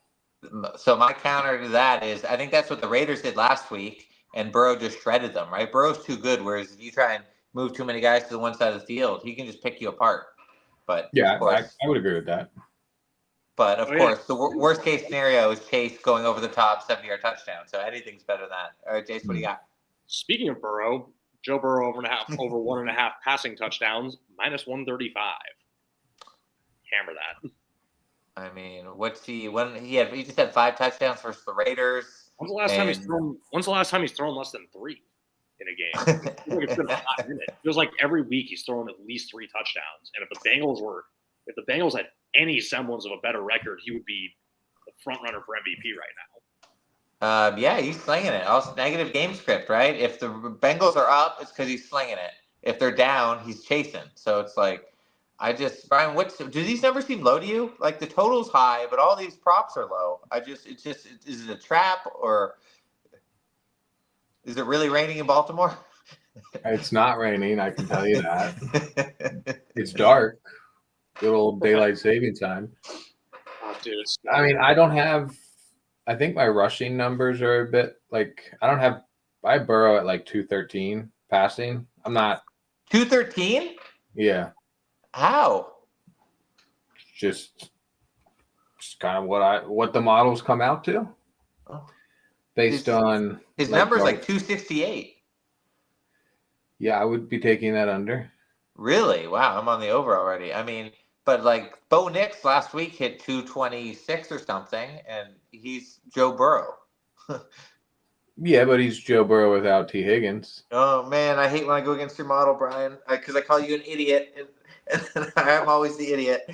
So my counter to that is I think that's what the Raiders did last week. and Burrow just shredded them, right? Burrow's too good, whereas if you try and move too many guys to the one side of the field, he can just pick you apart. But yeah, of course, I would agree with that. But of course, the worst case scenario is Chase going over the top 70-yard touchdown. So anything's better than that. All right, Chase, what do you got? Speaking of Burrow, Joe Burrow over 1.5 passing touchdowns, -135. Hammer that. I mean, he just had 5 touchdowns versus the Raiders. When's the last time he's thrown less than 3 in a game? It's been a hot minute. It feels like every week he's throwing at least 3 touchdowns. And if the Bengals had any semblance of a better record, he would be the front runner for MVP right now. Yeah, he's slinging it. Also, negative game script, right? If the Bengals are up, it's because he's slinging it. If they're down, he's chasing. So it's like, Brian, do these numbers seem low to you? Like the total's high, but all these props are low. Is it a trap, or is it really raining in Baltimore? It's not raining, I can tell you that. It's dark. Good old daylight saving time. Oh, dude, I mean, I think my rushing numbers are a bit like I Burrow at like 213 passing. I'm not 213. Yeah. How? Just kind of what the models come out to, based on his numbers like 268. Yeah, I would be taking that under. Really? Wow, I'm on the over already. I mean, but like Bo Nix last week hit 226 or something, and he's Joe Burrow. Yeah, but he's Joe Burrow without T. Higgins. Oh man, I hate when I go against your model, Brian, because I call you an idiot, and I'm always the idiot.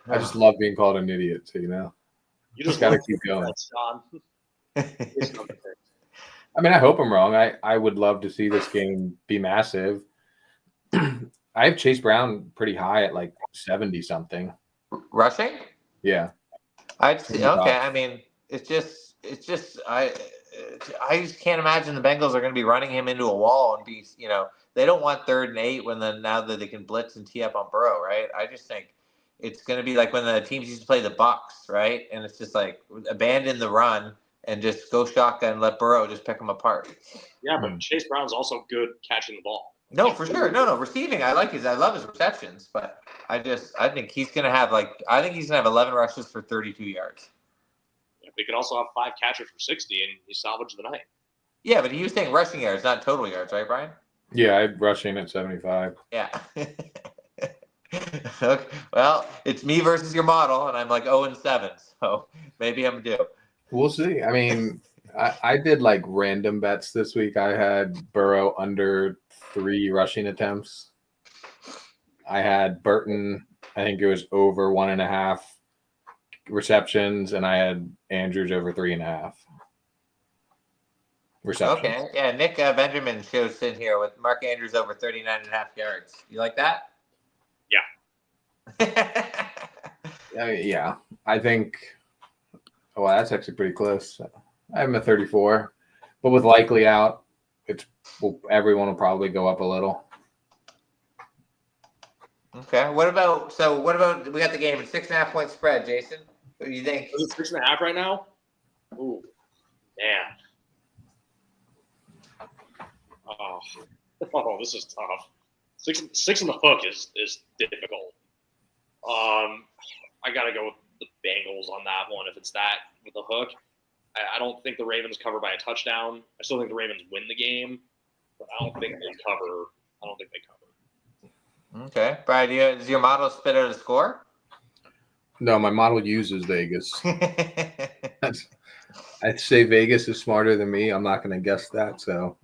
I just love being called an idiot, so you just got to keep going. I mean, I hope I'm wrong. I would love to see this game be massive. I have Chase Brown pretty high at like 70 something. Rushing? Yeah. Okay. I mean, it's just I just can't imagine the Bengals are going to be running him into a wall and be, they don't want 3rd and 8 now that they can blitz and tee up on Burrow, right? I just think it's going to be like when the teams used to play the Bucs, right? And it's just like abandon the run and just go shotgun and let Burrow just pick them apart. Yeah, but Chase Brown's also good catching the ball. No, for sure. No, receiving. I love his receptions, but I think he's going to have 11 rushes for 32 yards. Yeah, we could also have 5 catches for 60, and he salvaged the night. Yeah, but he was saying rushing yards, not total yards, right, Brian? Yeah, I'm rushing at 75. Yeah. Okay. Well, it's me versus your model, and I'm like 0-7, so maybe I'm due. We'll see. I mean, I did like random bets this week. I had Burrow under 3 rushing attempts. I had Burton, I think it was over 1.5 receptions, and I had Andrews over 3.5 receptions. Okay. Yeah, Nick Benjamin shows in here with Mark Andrews over 39.5 yards. You like that? Yeah. Yeah. I think, that's actually pretty close. I have him at 34, but with Likely out, everyone will probably go up a little. Okay. What about we got the game at 6.5-point spread, Jason? What do you think? Is it 6.5 right now? Ooh, man. Oh, this is tough. 6 in the hook is difficult. I gotta go with the Bengals on that one. If it's that with the hook, I don't think the Ravens cover by a touchdown. I still think the Ravens win the game, but I don't think they cover. Okay, Brian, does your model spit out a score? No, my model uses Vegas. I'd say Vegas is smarter than me. I'm not going to guess that. So,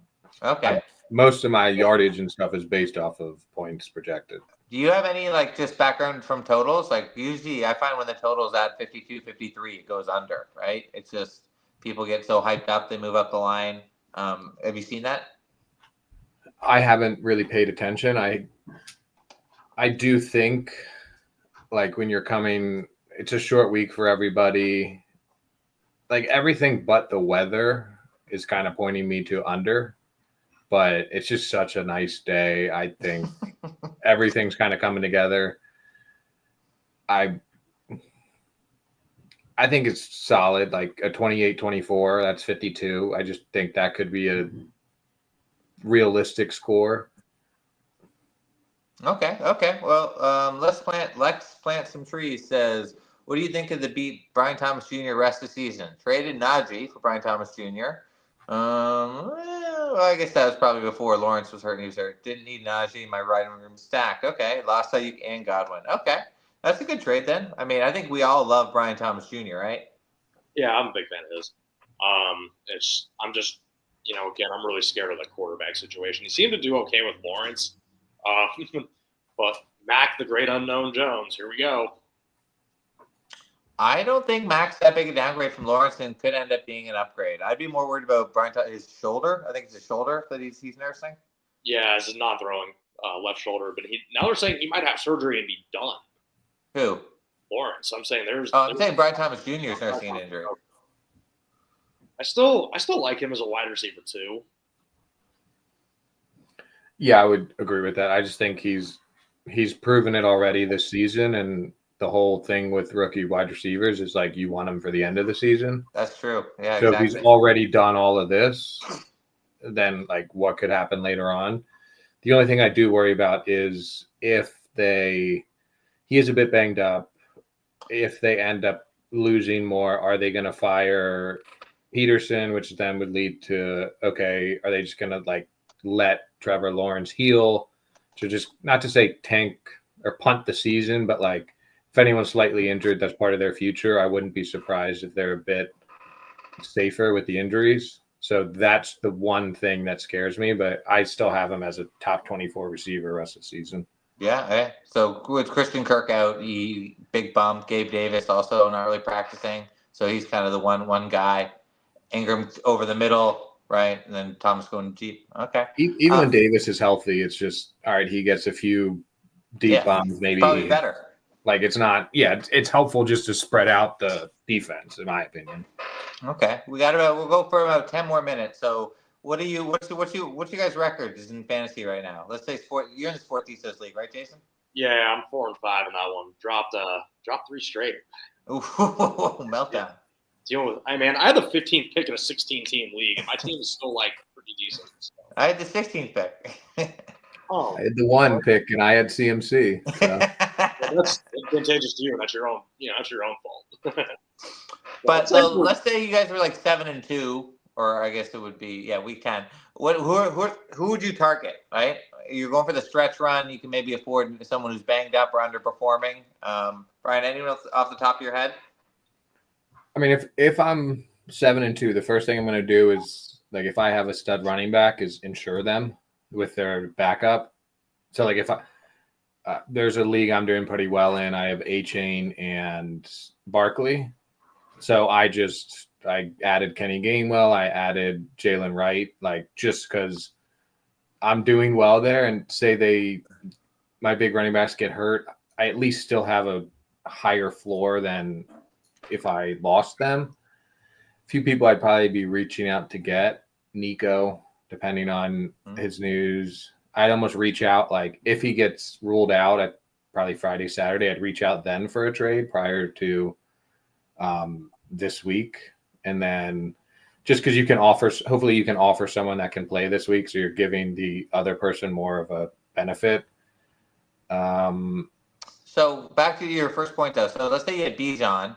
okay. Most of my yardage and stuff is based off of points projected. Do you have any just background from totals? Like usually I find when the total's at 52, 53, it goes under, right? It's just people get so hyped up, they move up the line. Have you seen that? I haven't really paid attention. I do think like when you're coming, it's a short week for everybody. Like everything but the weather is kind of pointing me to under, but it's just such a nice day. I think everything's kind of coming together. I I think it's solid, like a 28-24. That's 52. I just think that could be a realistic score. Okay. Well, let's plant some trees. Says, what do you think of the beat Brian Thomas Jr. rest of the season? Traded Najee for Brian Thomas Jr. Well, I guess that was probably before Lawrence was hurt. He was hurt. Didn't need Najee. My right room stacked. Okay, lost Ayuk and Godwin. Okay, that's a good trade then. I mean, I think we all love Brian Thomas Jr. Right? Yeah, I'm a big fan of his. I'm just, again, I'm really scared of the quarterback situation. He seemed to do okay with Lawrence, but Mac, the great unknown Jones, here we go. I don't think Mac's that big a downgrade from Lawrence and could end up being an upgrade. I'd be more worried about his shoulder. I think it's his shoulder that he's nursing. Yeah, this is not throwing left shoulder, but now they're saying he might have surgery and be done. Who? Lawrence. I'm saying I'm saying Brian Thomas Jr. is nursing an injury. I still like him as a wide receiver too. Yeah, I would agree with that. I just think he's proven it already this season, and the whole thing with rookie wide receivers is like you want him for the end of the season. That's true. Yeah, so exactly. If he's already done all of this, then like what could happen later on? The only thing I do worry about is if he is a bit banged up, if they end up losing more, are they going to fire Peterson, which then would lead to, okay, are they just going to like let Trevor Lawrence heal? So just not to say tank or punt the season, but like if anyone's slightly injured, that's part of their future. I wouldn't be surprised if they're a bit safer with the injuries. So that's the one thing that scares me, but I still have him as a top 24 receiver rest of the season. Yeah. So with Christian Kirk out, big bump. Gabe Davis also not really practicing, so he's kind of the one guy. Ingram over the middle, right, and then Thomas going deep. Okay. Even when Davis is healthy, it's just all right. He gets a few deep bombs, maybe. Probably better. Like it's not. Yeah, it's helpful just to spread out the defense, in my opinion. Okay, we'll go for about 10 more minutes. So what's your guys' record is in fantasy right now? Let's say you're in the SportsEthos league, right, Jason? Yeah, I'm 4-5 in that one. Dropped 3 straight. Ooh, meltdown. I had the 15th pick in a 16-team league, and my team is still like pretty decent. So. I had the 16th pick. I had the 1 pick, and I had CMC. So. That's advantageous to you. That's your own. That's your own fault. But so let's say you guys were like 7-2, or I guess it would be week 10. Who would you target? Right, you're going for the stretch run. You can maybe afford someone who's banged up or underperforming. Brian, anyone else off the top of your head? I mean, if I'm 7-2, the first thing I'm going to do is like if I have a stud running back, is insure them with their backup. So like if there's a league I'm doing pretty well in, I have A-Chain and Barkley. So I added Kenny Gainwell, I added Jalen Wright, like just because I'm doing well there, and say my big running backs get hurt, I at least still have a higher floor than if I lost them. A few people I'd probably be reaching out to get. Nico, depending on his news. I'd almost reach out, like if he gets ruled out at probably Friday, Saturday, I'd reach out then for a trade prior to this week. And then just because hopefully you can offer someone that can play this week, so you're giving the other person more of a benefit. So back to your first point though. So let's say you had Bijan.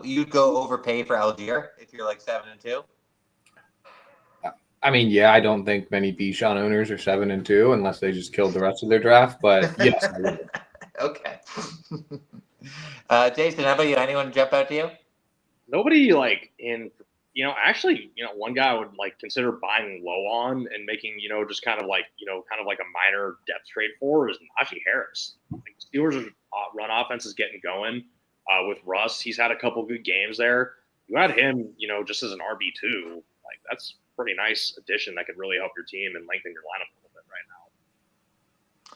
You'd go overpay for Algier if you're like 7-2. I mean, yeah, I don't think many Bijan owners are 7-2 unless they just killed the rest of their draft. But yes, I would. Okay. Jason, how about you? Anyone jump out to you? Nobody one guy I would like consider buying low on and making, just kind of like a minor depth trade for is Najee Harris. Like Steelers' run offense is getting going with Russ. He's had a couple good games there. You had him, just as an RB2. Like that's pretty nice addition that could really help your team and lengthen your lineup a little bit right now.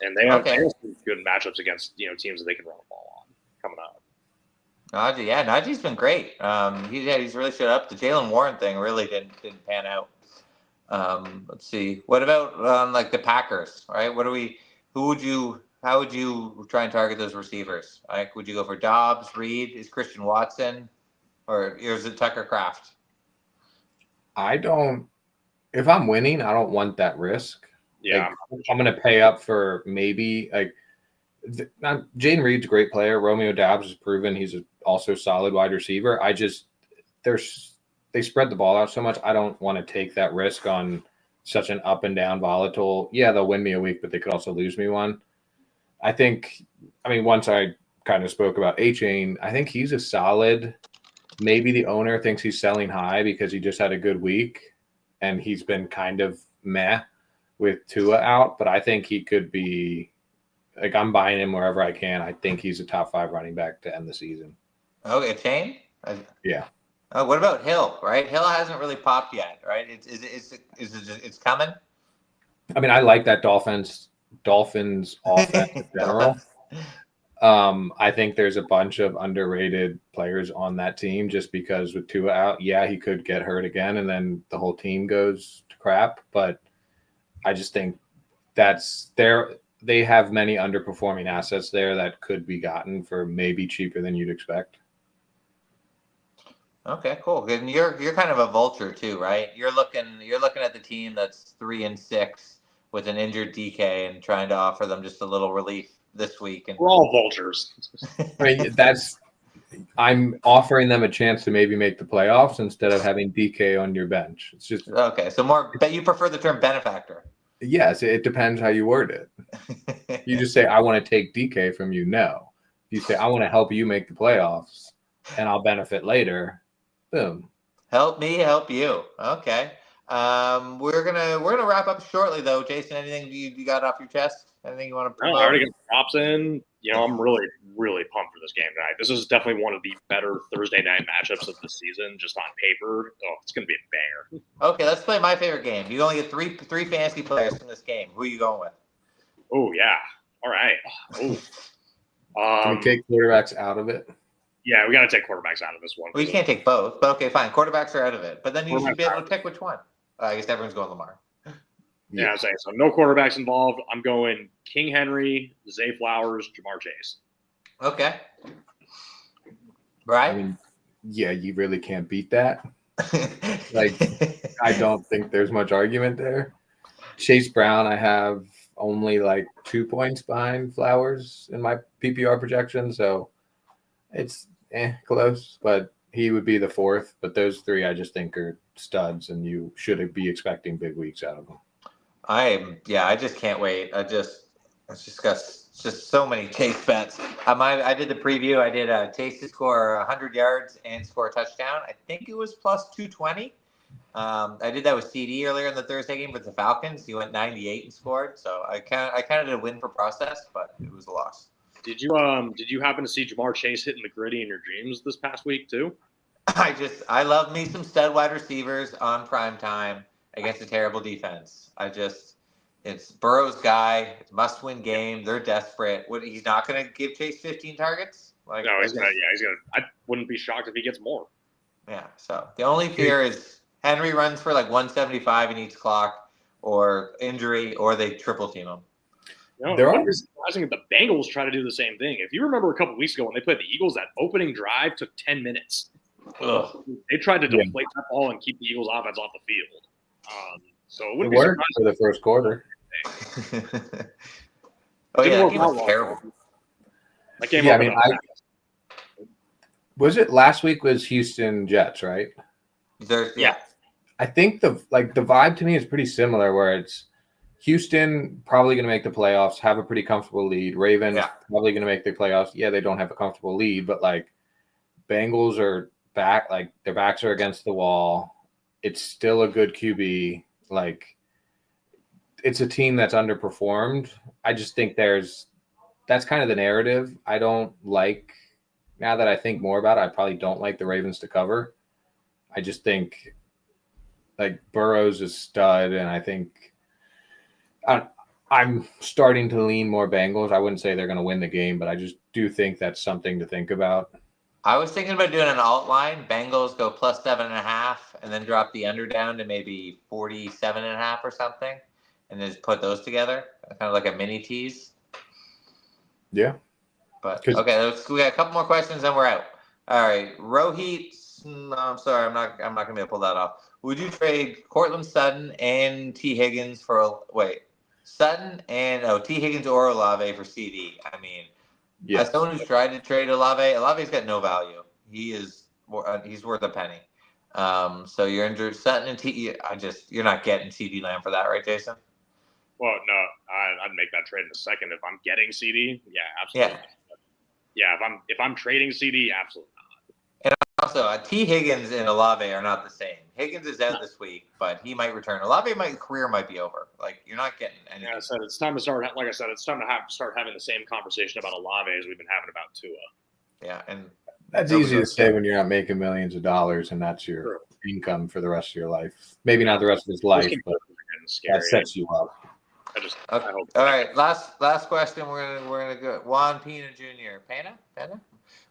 And they have some good matchups against teams that they can run the ball on coming up. Najee's been great. He's really showed up. The Jaylen Warren thing really didn't pan out. Let's see. What about like the Packers? Right? How would you try and target those receivers? Like, would you go for Dobbs, Reed? Is Christian Watson or is it Tucker Kraft? If I'm winning, I don't want that risk. Yeah, I'm going to pay up for maybe Jaden Reed's a great player. Romeo Doubs has proven he's also a solid wide receiver. They spread the ball out so much. I don't want to take that risk on such an up and down volatile. Yeah, they'll win me a week, but they could also lose me one. Once I kind of spoke about A-Chain, I think he's a solid. Maybe the owner thinks he's selling high because he just had a good week and he's been kind of meh with Tua out, but I think he could be I'm buying him wherever I can. I think he's a top 5 running back to end the season. Okay, Chain? Yeah. Oh, what about Hill? Right, Hill hasn't really popped yet, right? It's coming. I like that Dolphins offense in general. I think there's a bunch of underrated players on that team just because with Tua out, yeah, he could get hurt again and then the whole team goes to crap. But I just think they have many underperforming assets there that could be gotten for maybe cheaper than you'd expect. Okay, cool. And you're kind of a vulture too, right? You're looking at the team that's 3-6 with an injured DK and trying to offer them just a little relief this week. And we're all vultures. I'm offering them a chance to maybe make the playoffs instead of having DK on your bench. It's just okay. So but you prefer the term benefactor. Yes, it depends how you word it. You just say, I want to take DK from you. No. You say, I want to help you make the playoffs and I'll benefit later. Boom. Help me, help you. Okay. We're gonna wrap up shortly though. Jason, anything you got off your chest? Anything you want to promote? I already got props in. I'm really, really pumped for this game tonight. This is definitely one of the better Thursday night matchups of the season, just on paper. Oh, it's going to be a banger. Okay, let's play my favorite game. You only get three fantasy players from this game. Who are you going with? Oh, yeah. All right. Can we take quarterbacks out of it? Yeah, we got to take quarterbacks out of this one. Well, you can't take both, but okay, fine. Quarterbacks are out of it. But then you should be able to pick which one. I guess everyone's going Lamar. Yeah, I'm saying so. No quarterbacks involved. I'm going King Henry, Zay Flowers, Jamar Chase. Okay. Right? Yeah, you really can't beat that. I don't think there's much argument there. Chase Brown, I have only 2 points behind Flowers in my PPR projection, so it's close, but he would be the 4th. But those 3 I just think are studs, and you should be expecting big weeks out of them. I just can't wait. It's just so many Chase bets. I did the preview. I did Chase to score 100 yards and score a touchdown. I think it was plus 220. I did that with CD earlier in the Thursday game with the Falcons. He went 98 and scored. So I kind of did a win for process, but it was a loss. Did you happen to see Jamar Chase hitting the gritty in your dreams this past week too? I love me some stud wide receivers on prime time against a terrible defense. It's Burrow's guy. It's must-win game. They're desperate. He's not going to give Chase 15 targets? No, he's gonna. Yeah, he's gonna. I wouldn't be shocked if he gets more. Yeah. So the only fear is Henry runs for 175 in each clock, or injury, or they triple team him. It's surprising that the Bengals try to do the same thing. If you remember a couple weeks ago when they played the Eagles, that opening drive took 10 minutes. They tried to deflate that ball and keep the Eagles' offense off the field. So it wouldn't be worked for the first quarter. That game was terrible. That game was it last week was Houston Jets, right? Yeah. I think the vibe to me is pretty similar where it's Houston probably going to make the playoffs, have a pretty comfortable lead. Ravens probably going to make the playoffs. Yeah, they don't have a comfortable lead, but Bengals are back, their backs are against the wall. It's still a good QB. It's a team that's underperformed. I just think that's kind of the narrative. I don't like, now that I think more about it, I probably don't like the Ravens to cover. I just think Burrow's a stud, and I think I'm starting to lean more Bengals. I wouldn't say they're going to win the game, but I just do think that's something to think about. I was thinking about doing an alt line. Bengals go plus 7.5, and then drop the under down to maybe 47.5 or something, and then just put those together, kind of like a mini tease. Yeah. But okay, we got a couple more questions, then we're out. All right, Rohit No, I'm sorry. I'm not going to be able to pull that off. Would you trade Cortland Sutton and T. Higgins for T. Higgins or Olave for CD? I mean, as someone who's tried to trade Olave's got no value. He's worth a penny. So you're injured. Sutton and T. You're not getting CD Lamb for that, right, Jason? Well, no, I'd make that trade in a second if I'm getting CD. Yeah, absolutely. Yeah, if I'm trading CD, absolutely not. And also, T. Higgins and Olave are not the same. Higgins is out this week, but he might return. Olave, career might be over. Like, you're not getting anything. Yeah, I said it's time to start. Like I said, it's time to start having the same conversation about Olave as we've been having about Tua. Yeah, and that's easy to say when you're not making millions of dollars and that's your income for the rest of your life. Maybe not the rest of his life, but that sets you up. Okay. I hope. All right, last question. We're gonna go Juan Pena Jr. Pena.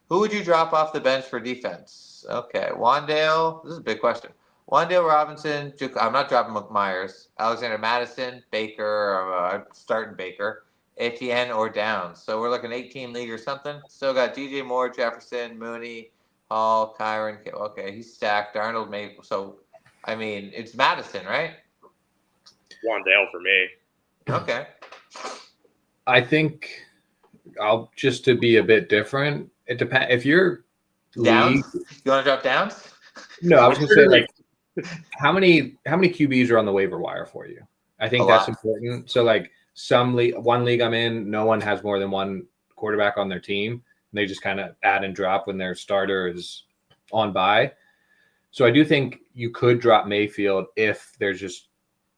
Who would you drop off the bench for defense? Okay, Wandale. This is a big question. Wandale Robinson. I'm not dropping Myers. Alexander Madison, Baker. Starting Baker. Etienne or Downs. So we're looking 8-team league or something. Still got DJ Moore, Jefferson, Mooney, Hall, Kyron. Okay, he's stacked. Darnold made. So, I mean, it's Madison, right? Wandale for me. Okay. I think just to be a bit different. It depends if you're Downs. You want to drop Downs? No, I was gonna say like how many QBs are on the waiver wire for you? I think that's important. So like one league I'm in, no one has more than one quarterback on their team. And they just kind of add and drop when their starter is on bye. So I do think you could drop Mayfield if there's just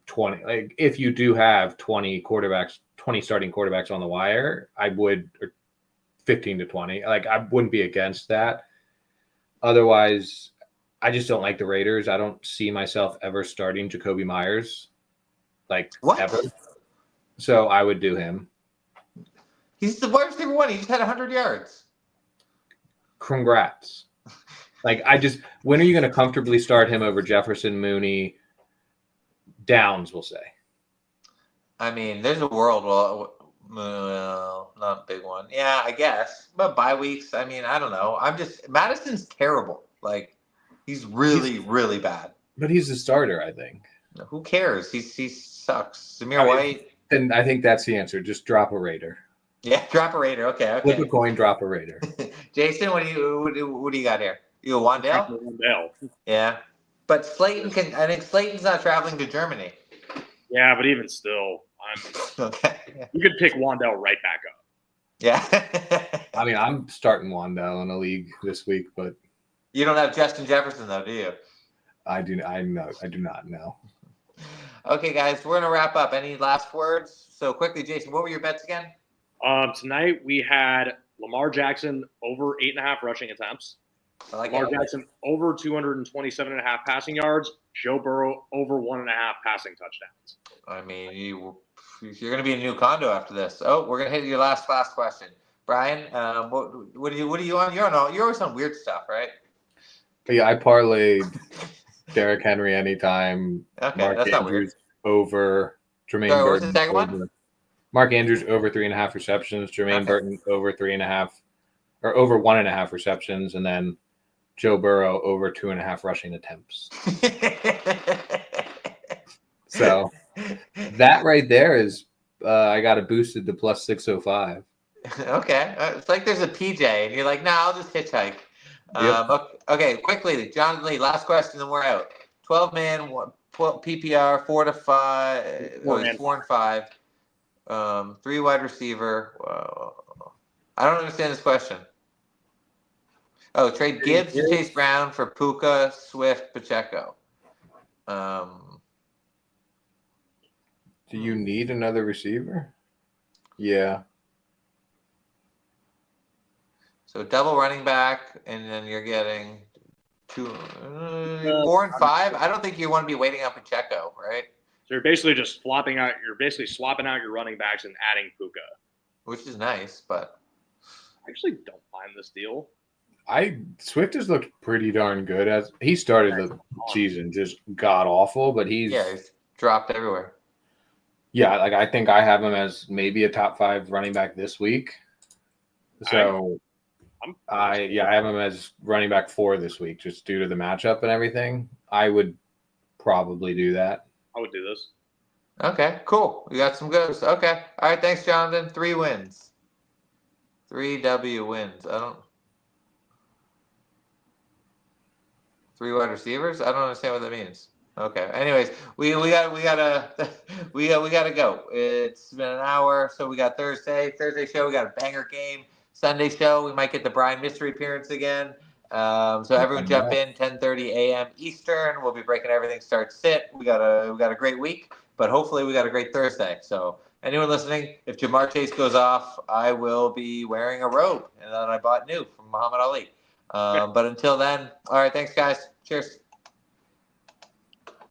20. Like if you do have 20 starting quarterbacks on the wire, I would, or 15 to 20. Like I wouldn't be against that. Otherwise, I just don't like the Raiders. I don't see myself ever starting Jacoby Myers, ever. So I would do him. He's the wide receiver one. He just had 100 yards. Congrats. When are you going to comfortably start him over Jefferson, Mooney, Downs, we'll say? I mean, there's a world. Well, not a big one. Yeah, I guess. But bye weeks, I mean, I don't know. Madison's terrible. Like, he's really bad. But he's the starter, I think. Who cares? He sucks. Zamir White. And I think that's the answer. Just drop a Raider. Yeah, drop a Raider. Okay. Flip a coin, drop a Raider. Jason, what do you got here? You a Wandale? Wandale. Yeah. But I think Slayton's not traveling to Germany. Yeah, but even still, okay. You could pick Wandale right back up. Yeah. I mean, I'm starting Wandale in a league this week, but you don't have Justin Jefferson though, do you? I do not know. Okay, guys, we're gonna wrap up. Any last words? So quickly, Jason, what were your bets again? Tonight we had Lamar Jackson over 8.5 rushing attempts. Lamar Jackson over 227.5 passing yards. Joe Burrow over 1.5 passing touchdowns. I mean, you're going to be in a new condo after this. Oh, we're going to hit your last question, Brian. What are you on? You're always on weird stuff, right? Yeah, I parlayed Derrick Henry anytime. Okay, Mark that's Andrews not weird. Over Jermaine Burton. What's the second one? Mark Andrews over 3.5 receptions. Jermaine Burton over 3.5 or over 1.5 receptions, and then Joe Burrow over 2.5 rushing attempts. So that right there is I got it boosted to plus 605. Okay, it's like there's a PJ, and you're like, I'll just hitchhike. Yep. Okay, quickly, Jonathan Lee. Last question, then we're out. 12-man, 12 PPR, 4 to 5, 4 and 5, 3 wide receiver. Whoa. I don't understand this question. Oh, trade Gibbs to Chase Brown for Puka, Swift, Pacheco. Do you need another receiver? Yeah. So double running back, and then you're getting 4 and 5. I don't think you want to be waiting on Pacheco, right? So you're basically just swapping out your running backs and adding Puka, which is nice, but I actually don't mind this deal. Swift has looked pretty darn good as he started the season, just god awful, but he's dropped everywhere. Yeah, I think I have him as maybe a top 5 running back this week. So I have him as running back 4 this week, just due to the matchup and everything. I would probably do that. I would do this. Okay, cool. We got some goes. Okay. All right, thanks, Jonathan. 3 wins. 3 W wins. 3 wide receivers? I don't understand what that means. Okay. Anyways, we gotta go. It's been an hour, so we got Thursday show. We got a banger game. Sunday show, we might get the Brian mystery appearance again. So everyone jump in 10:30 a.m. Eastern. We'll be breaking everything start sit. We got a great week, but hopefully we got a great Thursday. So anyone listening, if Jamar Chase goes off, I will be wearing a robe and that I bought new from Muhammad Ali. But until then, all right, thanks guys. Cheers.